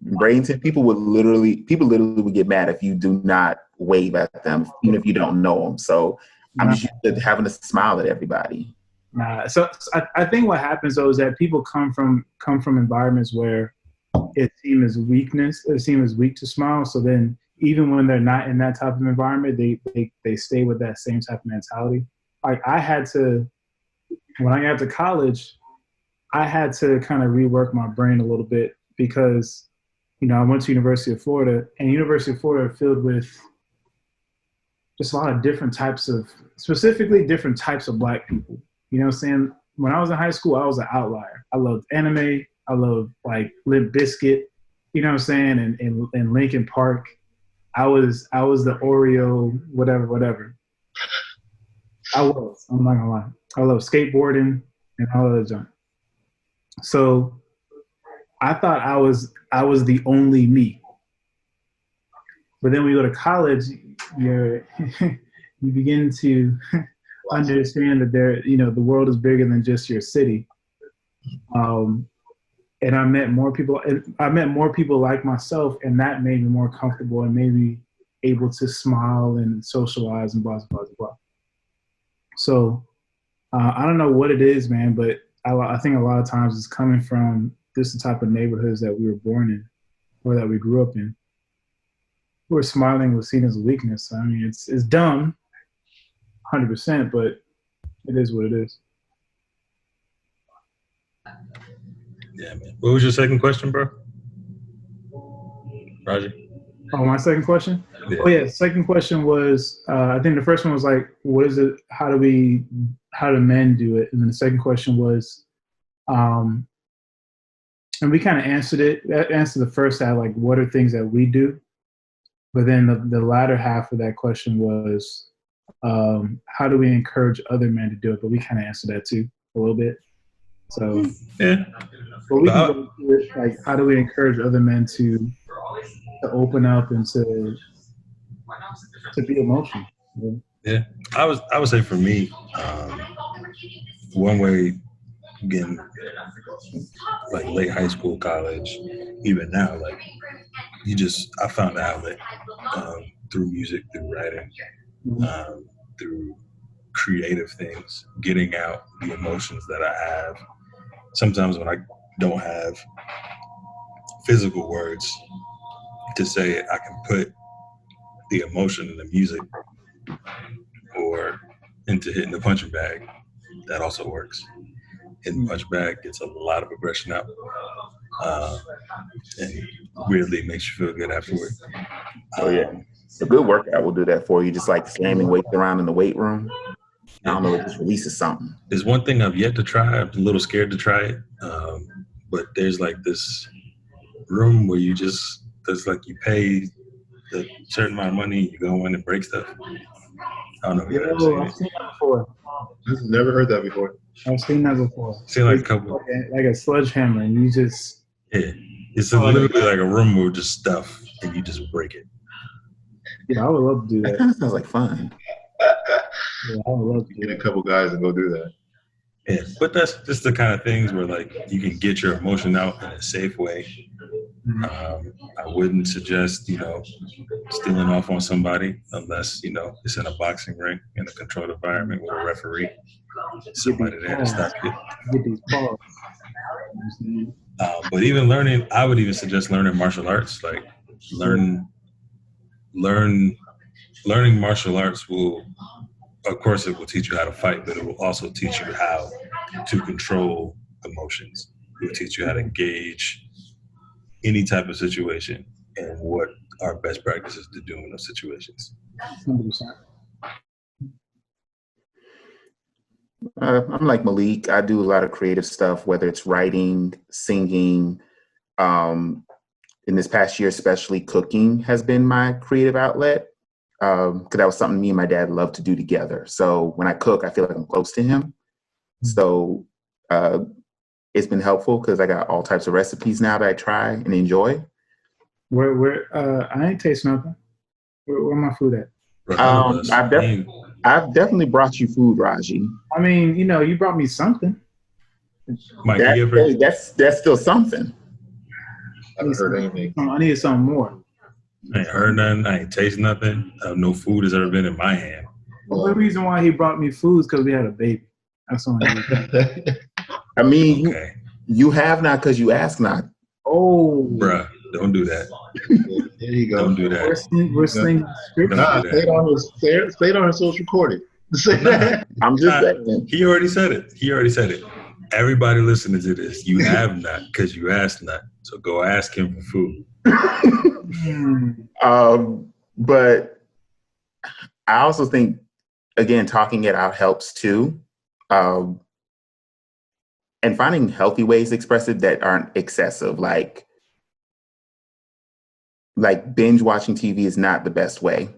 S4: Bradenton, people literally would get mad if you do not wave at them, even if you don't know them. So I'm just used to having to smile at everybody.
S3: Nah, so I think what happens though is that people come from environments where it seems weak to smile. So then even when they're not in that type of environment, they stay with that same type of mentality. Like I had to, when I got to college, I had to kind of rework my brain a little bit because, I went to University of Florida, and University of Florida filled with just a lot of specifically different types of Black people. You know what I'm saying? When I was in high school, I was an outlier. I loved anime. I loved like Limp Bizkit, you know what I'm saying? And Linkin Park. I was the Oreo, whatever. I'm not gonna lie. I love skateboarding and all of that junk. So I thought I was the only me. But then when you go to college, you begin to understand that the world is bigger than just your city. And I met more people. I met more people like myself, and that made me more comfortable and made me able to smile and socialize and blah blah blah. So I don't know what it is, man, but I think a lot of times it's coming from just the type of neighborhoods that we were born in or that we grew up in. Where smiling was seen as a weakness. I mean, it's dumb, 100%, but it is what it is.
S5: Yeah, man. What was your second question, bro? Roger?
S3: Oh, my second question? Yeah. Oh, yeah. Second question was, I think the first one was like, what is it? How do men do it? And then the second question was, and we kind of answered the first half, like, what are things that we do? But then the latter half of that question was, how do we encourage other men to do it? But we kind of answered that too a little bit. So
S5: yeah.
S3: But we can go through it, like, how do we encourage other men to open up and to be emotional?
S5: Yeah, I would say for me, one way, again, like late high school, college, even now, like I found an outlet through music, through writing, through creative things, getting out the emotions that I have. Sometimes when I don't have physical words to say it, I can put the emotion in the music or into hitting the punching bag. That also works. Hitting the punch bag gets a lot of aggression out, and weirdly makes you feel good afterward.
S4: Oh yeah, a good workout will do that for you. Just like slamming weights around in the weight room. I don't know, it just releases something.
S5: There's one thing I've yet to try. I'm a little scared to try it, but there's like this room where there's like you pay the certain amount of money, you go in and break stuff. I don't know if you ever
S3: Yo,
S5: seen
S3: I've
S5: it.
S3: seen that before.
S6: I've never heard that before.
S3: I've seen that before.
S5: Seen like a
S3: It's
S5: couple.
S3: like a sledgehammer, and you just
S5: Yeah, it's
S3: Oh, like a-
S5: literally like a room with just stuff, and you just break it.
S3: I would love to do
S4: That
S3: that.
S4: kind of sounds like fun.
S3: Yeah, I would love to do
S6: Get a
S3: that.
S6: couple guys and go do that.
S5: Yeah, but that's just the kind of things where like you can get your emotion out in a safe way. I wouldn't suggest stealing off on somebody unless it's in a boxing ring in a controlled environment with a referee, somebody there to stop you.
S3: Get these balls.
S5: But even learning, I would even suggest learning martial arts. Like learning martial arts will, of course, it will teach you how to fight, but it will also teach you how to control emotions. It will teach you how to gauge any type of situation and what are best practices to do in those situations.
S3: 100%.
S4: I'm like Malik. I do a lot of creative stuff, whether it's writing, singing. In this past year, especially cooking has been my creative outlet. Because that was something me and my dad loved to do together. So when I cook, I feel like I'm close to him. So it's been helpful because I got all types of recipes now that I try and enjoy.
S3: I ain't taste nothing. Where my food at?
S4: I've definitely brought you food, Raji.
S3: I mean, you brought me something.
S5: Mike,
S4: that's still something.
S6: I haven't heard anything.
S3: I need something more.
S5: I ain't heard nothing. I ain't tasted nothing. No food has ever been in my hand.
S3: Well, the reason why he brought me food is because we had a baby. That's the only reason.
S4: I mean,
S5: Okay.
S4: you have not because you ask not.
S3: Oh,
S5: Bruh, don't do that.
S6: There you go.
S5: Don't do that.
S3: we're slinging scripture.
S6: Nah, say it on his social recording. Say that.
S4: I'm just saying.
S5: He already said it. Everybody listening to this, you have not because you asked not. So go ask him for food.
S4: But I also think, again, talking it out helps too. And finding healthy ways to express it that aren't excessive, like binge watching TV is not the best way.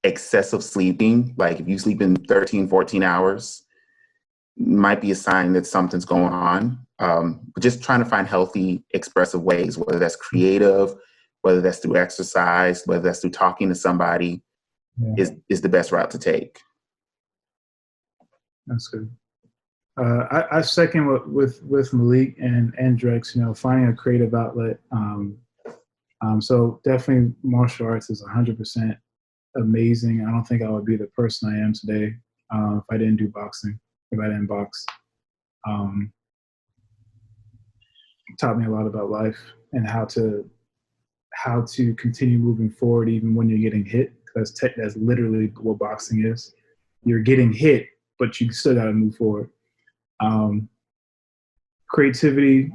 S4: Excessive sleeping, like if you sleep in 13, 14 hours, might be a sign that something's going on. But just trying to find healthy, expressive ways, whether that's creative, whether that's through exercise, whether that's through talking to somebody, is the best route to take.
S3: That's good. I second with Malik and Drex, finding a creative outlet. So definitely martial arts is 100% amazing. I don't think I would be the person I am today if I didn't do boxing, if I didn't box. Taught me a lot about life and how to continue moving forward even when you're getting hit. That's literally what boxing is. You're getting hit, but you still got to move forward. Creativity,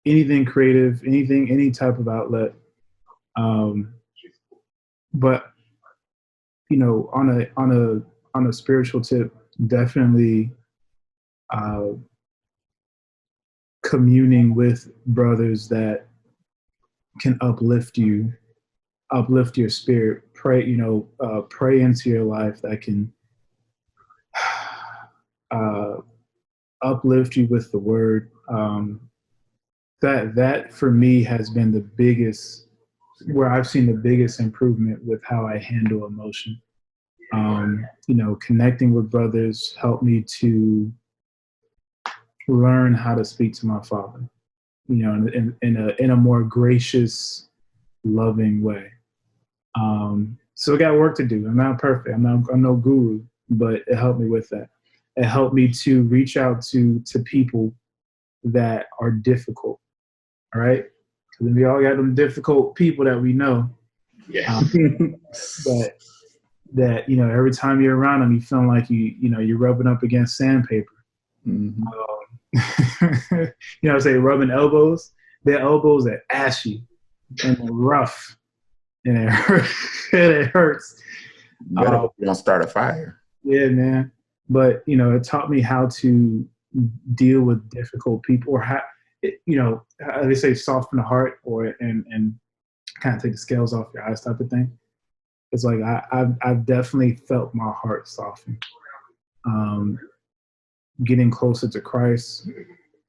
S3: anything creative, any type of outlet. But on a spiritual tip, definitely communing with brothers that can uplift your spirit. Pray into your life that can uplift you with the word. That for me has been the biggest, where I've seen the biggest improvement with how I handle emotion. Connecting with brothers helped me to learn how to speak to my father, in a more gracious, loving way. So I got work to do. I'm not perfect. I'm no guru, but it helped me with that. It helped me to reach out to people that are difficult. All right, because we all got them difficult people that we know.
S6: Yeah.
S3: That every time you're around them, you feel like you're rubbing up against sandpaper.
S4: Mm-hmm.
S3: Say rubbing elbows. Their elbows are ashy and they're rough, and it hurts. It hurts.
S4: You better hope you don't start a fire.
S3: Yeah, man. But it taught me how to deal with difficult people, or how they say soften the heart, and kind of take the scales off your eyes type of thing. It's like I've definitely felt my heart soften. Getting closer to Christ,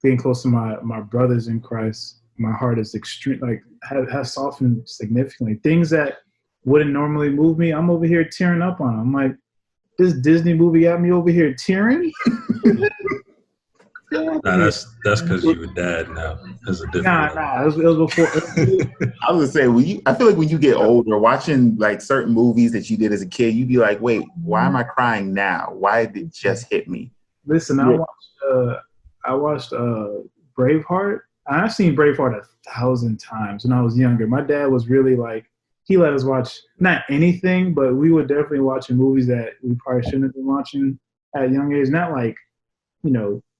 S3: getting close to my brothers in Christ, my heart is extreme, like has softened significantly. Things that wouldn't normally move me, I'm over here tearing up on. I'm like, this Disney movie got me over here tearing.
S5: Nah, that's because you a dad now. That's a different.
S3: Nah, it was before.
S4: I was gonna say, I feel like when you get older, watching like certain movies that you did as a kid, you'd be like, wait, why am I crying now? Why did it just hit me?
S3: Listen, I watched Braveheart. I've seen Braveheart 1,000 times when I was younger. My dad was really like, he let us watch not anything, but we were definitely watching movies that we probably shouldn't have been watching at a young age. Not like,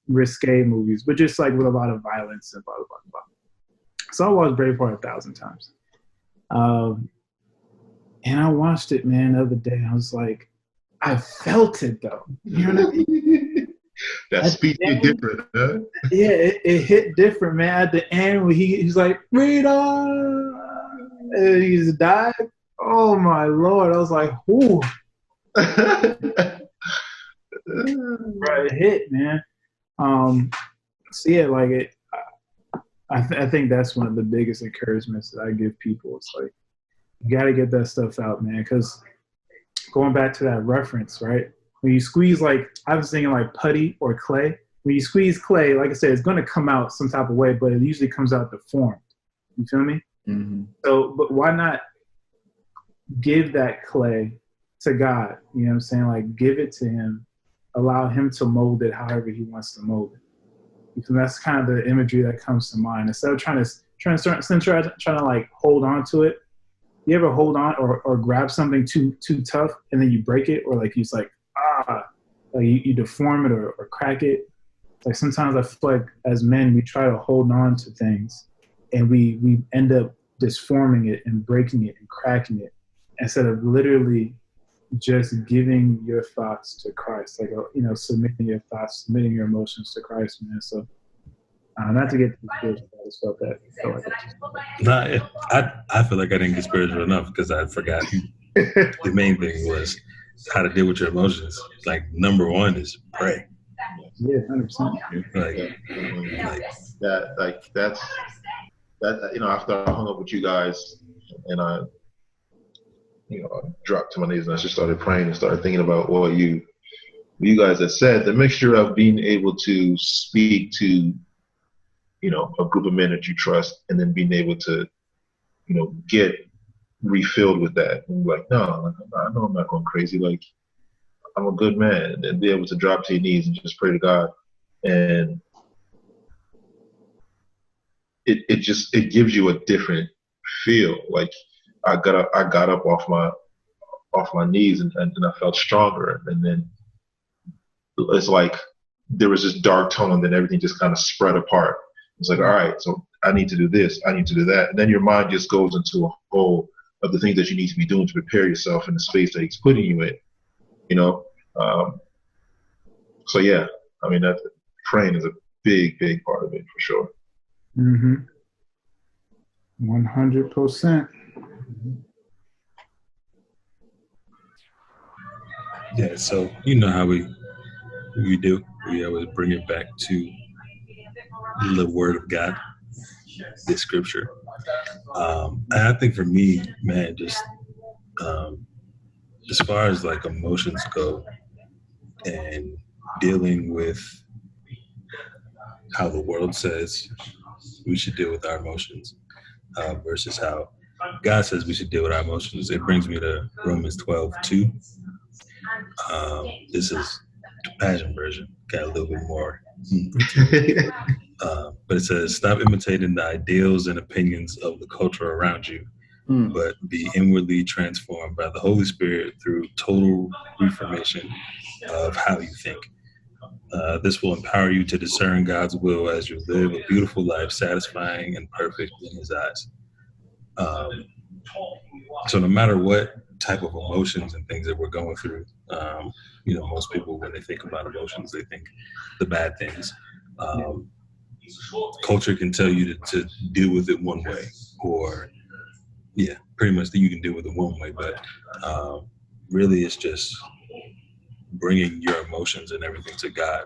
S3: risque movies, but just like with a lot of violence and blah, blah, blah, blah. So I watched Braveheart 1,000 times. And I watched it, man, the other day. I was like, I felt it though. You know what I mean?
S6: That speech is different, huh?
S3: Yeah, it hit different, man. At the end, when he's like, freedom, and he's died. Oh my Lord! I was like, "Ooh!" Right, it hit, man. So yeah, like it. I think that's one of the biggest encouragements that I give people. It's like, you got to get that stuff out, man. Because going back to that reference, right? When you squeeze, like I was thinking, like putty or clay. When you squeeze clay, like I said, it's going to come out some type of way, but it usually comes out deformed. You feel me?
S4: Mm-hmm.
S3: So, but why not give that clay to God? You know what I'm saying? Like, give it to Him, allow Him to mold it however He wants to mold it. And that's kind of the imagery that comes to mind. Instead of trying to like hold on to it. You ever hold on or grab something too tough and then you break it, or like you like you deform it or crack it? Like sometimes I feel like as men we try to hold on to things and we end up disforming it and breaking it and cracking it instead of literally just giving your thoughts to Christ, like submitting your thoughts, submitting your emotions to Christ, man. So not to get too spiritual, I just felt that.
S5: I feel like I didn't get spiritual enough because I forgot the main thing was how to deal with your emotions. Like number one is pray.
S3: Yeah, 100%.
S6: That's after I hung up with you guys and I dropped to my knees and I just started praying and started thinking about what you guys had said. The mixture of being able to speak to a group of men that you trust and then being able to get refilled with that and like, no, I know I'm not going crazy, like I'm a good man, and be able to drop to your knees and just pray to God, and it gives you a different feel. Like I got up off my knees and I felt stronger, and then it's like there was this dark tone and then everything just kind of spread apart. It's like, all right, so I need to do this, I need to do that, and then your mind just goes into a whole of the things that you need to be doing to prepare yourself in the space that He's putting you in. So yeah, I mean, that praying is a big part of it for sure.
S3: 100%.
S5: Yeah, so you know how we do. We always bring it back to the Word of God, the Scripture. And I think for me, man, just as far as like emotions go and dealing with how the world says we should deal with our emotions versus how God says we should deal with our emotions, it brings me to Romans 12:2. This is the Passion version, got a little bit more. But it says, stop imitating the ideals and opinions of the culture around you, but be inwardly transformed by the Holy Spirit through total reformation of how you think. This will empower you to discern God's will as you live a beautiful life, satisfying and perfect in His eyes. So no matter what type of emotions and things that we're going through, most people, when they think about emotions, they think the bad things. Culture can tell you to deal with it one way, or yeah, pretty much you can deal with it one way, but really it's just bringing your emotions and everything to God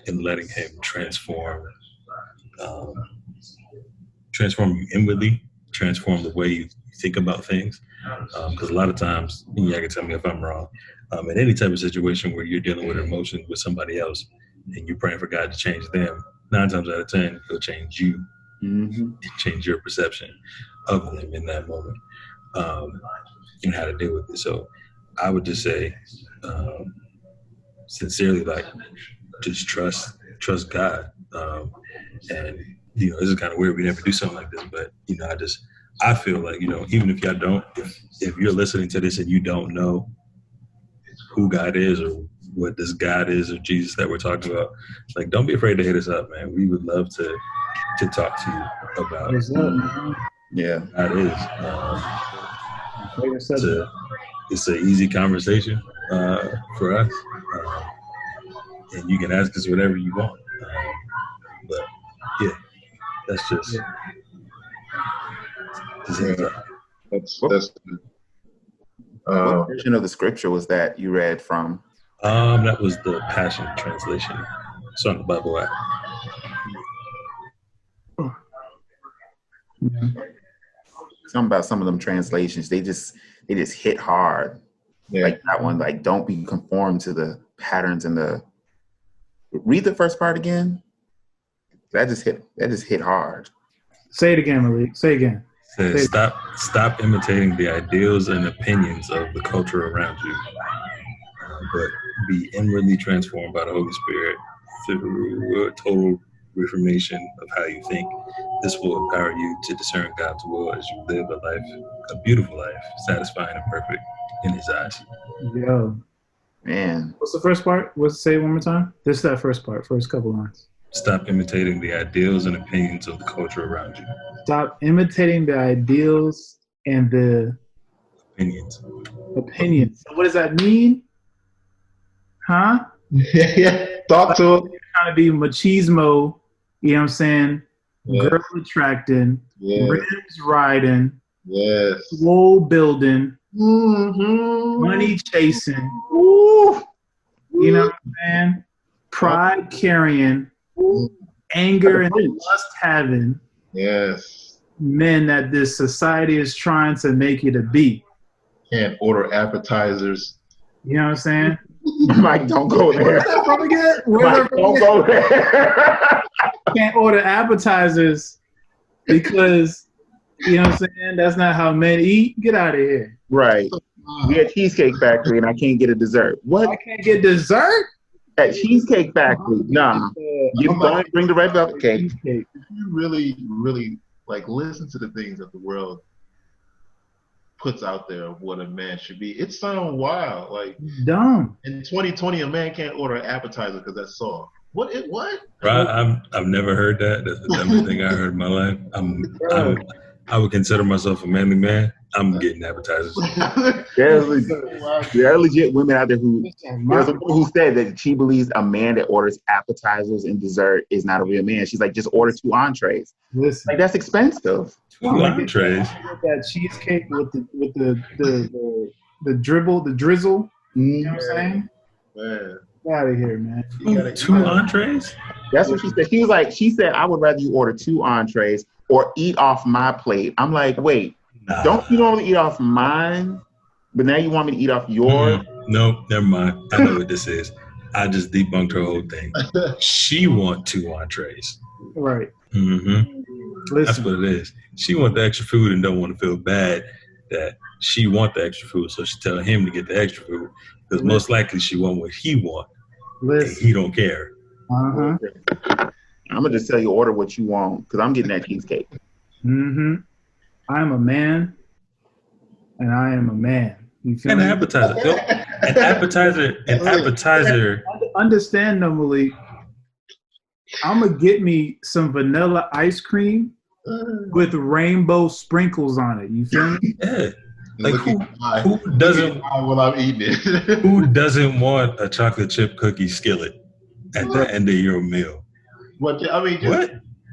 S5: and letting Him um, transform you inwardly, transform the way you think about things. Because a lot of times, and y'all can tell me if I'm wrong, in any type of situation where you're dealing with emotions with somebody else and you're praying for God to change them, 9 times out of 10, He'll change you, change your perception of them in that moment, and how to deal with it. So I would just say, sincerely, like, just trust God. And this is kind of weird. We never do something like this, but I feel like, even if y'all don't, if you're listening to this and you don't know who God is or what this God is or Jesus that we're talking about, like, don't be afraid to hit us up, man. We would love to talk to you about
S3: What's up, man?
S4: Yeah.
S5: God is. It's an easy conversation for us, and you can ask us whatever you want. But yeah, that's just.
S6: That's
S4: What
S6: uh,
S4: version of the scripture was that you read from?
S5: That was the Passion Translation. It's on the Bible app.
S4: Something about some of them translations, they just hit hard.
S6: yeah.
S4: Like that one, like, don't be conformed to the patterns and the. Read the first part again. That just hit hard.
S3: Say it again, Malik. Say it again.
S5: Says, stop imitating the ideals and opinions of the culture around you, but be inwardly transformed by the Holy Spirit through a total reformation of how you think. This will empower you to discern God's will as you live a beautiful life, satisfying and perfect in His eyes.
S3: Yo.
S4: Man.
S3: What's the first part? Say it one more time. This is that first part, first couple lines.
S5: Stop imitating the ideals and opinions of the culture around you.
S3: Stop imitating the ideals and the
S5: opinions.
S3: So what does that mean? Huh?
S6: Yeah. Talk to him.
S3: Trying to be machismo, you know what I'm saying?
S6: Yeah.
S3: Girl attracting, rims riding, swole building, money chasing, you know what I'm saying? Pride carrying, anger and lust having.
S6: Yes.
S3: Men that this society is trying to make you to be.
S6: Can't order appetizers.
S3: You know what I'm saying?
S4: Mike, don't go there. Mike, don't go there.
S3: Can't order appetizers because, you know what I'm saying, that's not how men eat. Get out of here.
S4: Right. We at Cheesecake Factory and I can't get a dessert. What?
S3: I can't get dessert?
S4: At Cheesecake Factory? Nah. Bring the red velvet cake.
S6: If you really, really listen to the things that the world puts out there of what a man should be, it sounds wild. Like,
S3: dumb.
S6: In 2020, a man can't order an appetizer because that's soft. What?
S5: Right, I've never heard that. That's the dumbest thing I heard in my life. I would consider myself a manly man. I'm getting appetizers.
S4: There are legit women out there there's a woman who said that she believes a man that orders appetizers and dessert is not a real man. She's like, just order 2 entrees.
S3: Listen,
S4: that's expensive.
S5: 2 entrees.
S3: That cheesecake with the drizzle. You know what I'm saying?
S6: Man.
S3: Get out of here, man.
S5: 2 entrees?
S4: That's what she said. She said, I would rather you order 2 entrees or eat off my plate. I'm like, wait, don't you normally eat off mine? But now you want me to eat off yours?
S5: No, never mind. I know what this is. I just debunked her whole thing. She want 2 entrees.
S3: Right.
S5: Mm-hmm. That's what it is. She want the extra food and don't want to feel bad that she want the extra food. So she tell him to get the extra food because most likely she want what he want. And he don't care.
S3: Uh-huh.
S4: I'm going to just tell you, order what you want because I'm getting that cheesecake.
S3: Mm-hmm. I'm a man and I am a man. You feel
S5: an
S3: me?
S5: appetizer. An appetizer.
S3: Understand though, Malik. I'm going to get me some vanilla ice cream with rainbow sprinkles on it. You feel me?
S5: Yeah. Like who doesn't
S6: when I'm eating it?
S5: Who doesn't want a chocolate chip cookie skillet at the end of your meal?
S6: What?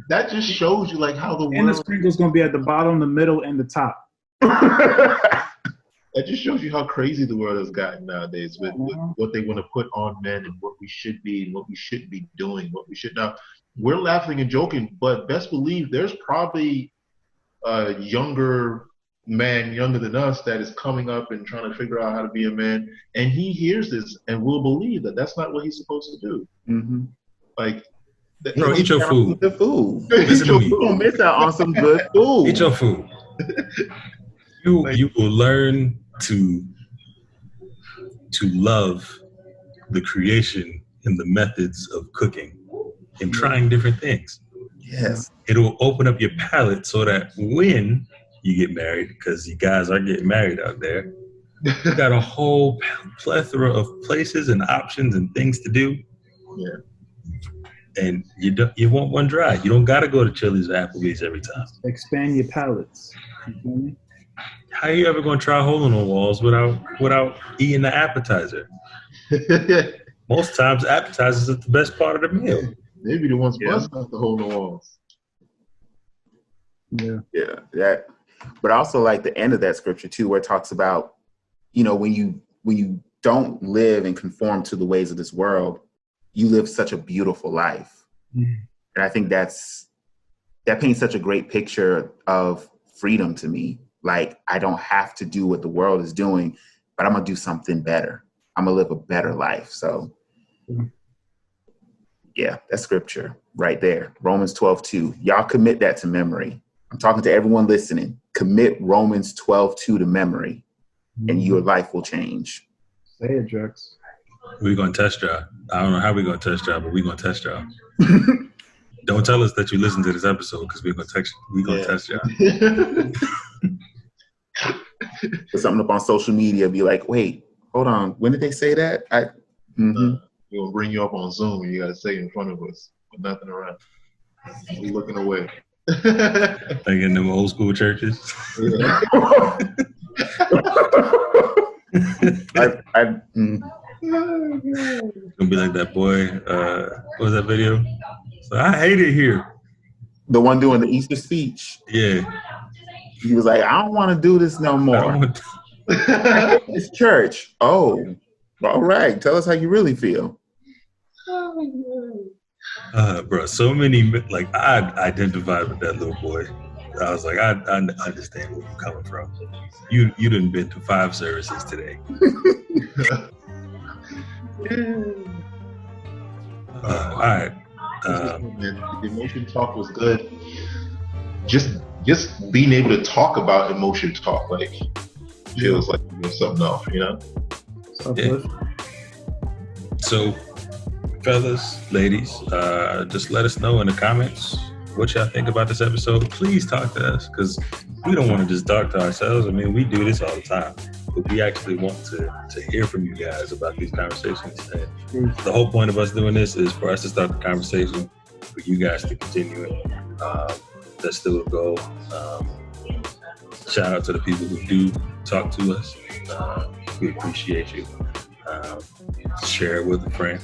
S6: That just shows you how the world.
S3: And the sprinkles gonna be at the bottom, the middle, and the top.
S6: That just shows you how crazy the world has gotten nowadays with what they want to put on men and what we should be and what we shouldn't be doing, what we should not. We're laughing and joking, but best believe there's probably a younger man, younger than us, that is coming up and trying to figure out how to be a man, and he hears this and will believe that that's not what he's supposed to do.
S4: Mm-hmm.
S6: Like,
S5: bro, eat your food.
S4: Good food.
S5: Listen to me.
S4: You don't miss out on some good food.
S5: Eat your food. You will learn to love the creation and the methods of cooking and trying different things.
S4: Yes.
S5: It'll open up your palate so that when you get married, because you guys are getting married out there, you got a whole plethora of places and options and things to do.
S6: Yeah.
S5: And you won't run dry. You don't got to go to Chili's or Applebee's every time.
S3: Expand your palates. You feel me?
S5: How are you ever going to try hole in the walls without eating the appetizer? Most times, appetizers are the best part of the meal.
S6: Maybe the ones busting out the hole in the walls.
S3: Yeah.
S4: Yeah. That. But also like the end of that scripture too, where it talks about, when you don't live and conform to the ways of this world, you live such a beautiful life. Mm-hmm. And I think that paints such a great picture of freedom to me. Like, I don't have to do what the world is doing, but I'm going to do something better. I'm going to live a better life. So, yeah, that's scripture right there. Romans 12:2. Y'all commit that to memory. I'm talking to everyone listening. Commit Romans 12:2 to memory, and your life will change.
S3: Say it, Drex.
S5: We're going to test y'all. I don't know how we're going to test y'all, but we're going to test y'all. Don't tell us that you listened to this episode, because we're going to test y'all.
S4: Put something up on social media, be like, wait, hold on, when did they say that?
S6: We'll bring you up on Zoom and you got to say it in front of us with nothing around. We're looking away.
S5: Like in them old school churches.
S6: Yeah.
S5: It's gonna be like that boy. What was that video? So, I hate it here.
S4: The one doing the Easter speech.
S5: Yeah.
S4: He was like, I don't want to do this no more. It's church. Oh, all right. Tell us how you really feel.
S5: Bro, so many, like, I identified with that little boy. I was like, I understand where you're coming from. You done been to 5 services today. All right.
S6: The emotion talk was good. Just being able to talk about emotion talk, like, feels like there's something else,
S5: Yeah. So, fellas, ladies, just let us know in the comments what y'all think about this episode. Please talk to us, because we don't want to just talk to ourselves. I mean, we do this all the time, but we actually want to hear from you guys about these conversations. And the whole point of us doing this is for us to start the conversation, for you guys to continue it. That's still a goal. Shout out to the people who do talk to us. We appreciate you. Share it with a friend.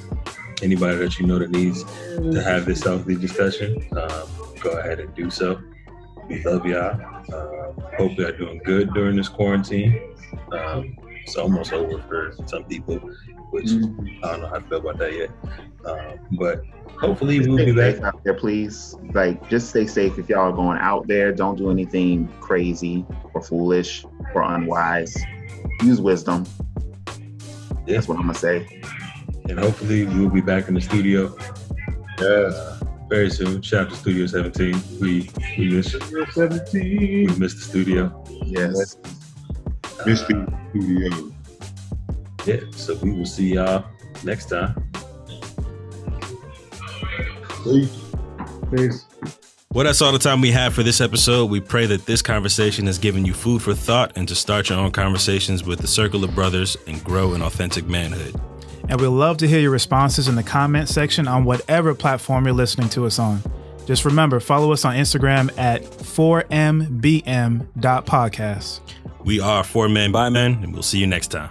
S5: Anybody that you know that needs to have this healthy discussion, go ahead and do so. We love y'all. Hope y'all doing good during this quarantine. It's almost over for some people, which I don't know how to feel about that yet. But hopefully we'll be back
S4: out there, please. Like, just stay safe if y'all are going out there. Don't do anything crazy or foolish or unwise. Use wisdom.
S5: Yeah.
S4: That's what I'm gonna say.
S5: And hopefully we'll be back in the studio. Very soon. Shout out to Studio 17. We miss we missed the studio.
S4: Yes.
S6: Missed the studio.
S5: Yeah. So we will see y'all next time.
S3: Peace.
S1: Well, that's all the time we have for this episode. We pray that this conversation has given you food for thought and to start your own conversations with the circle of brothers and grow in authentic manhood.
S7: And we'd love to hear your responses in the comment section on whatever platform you're listening to us on. Just remember, follow us on Instagram at 4mbm.podcast.
S1: We are 4 Men by Men, and we'll see you next time.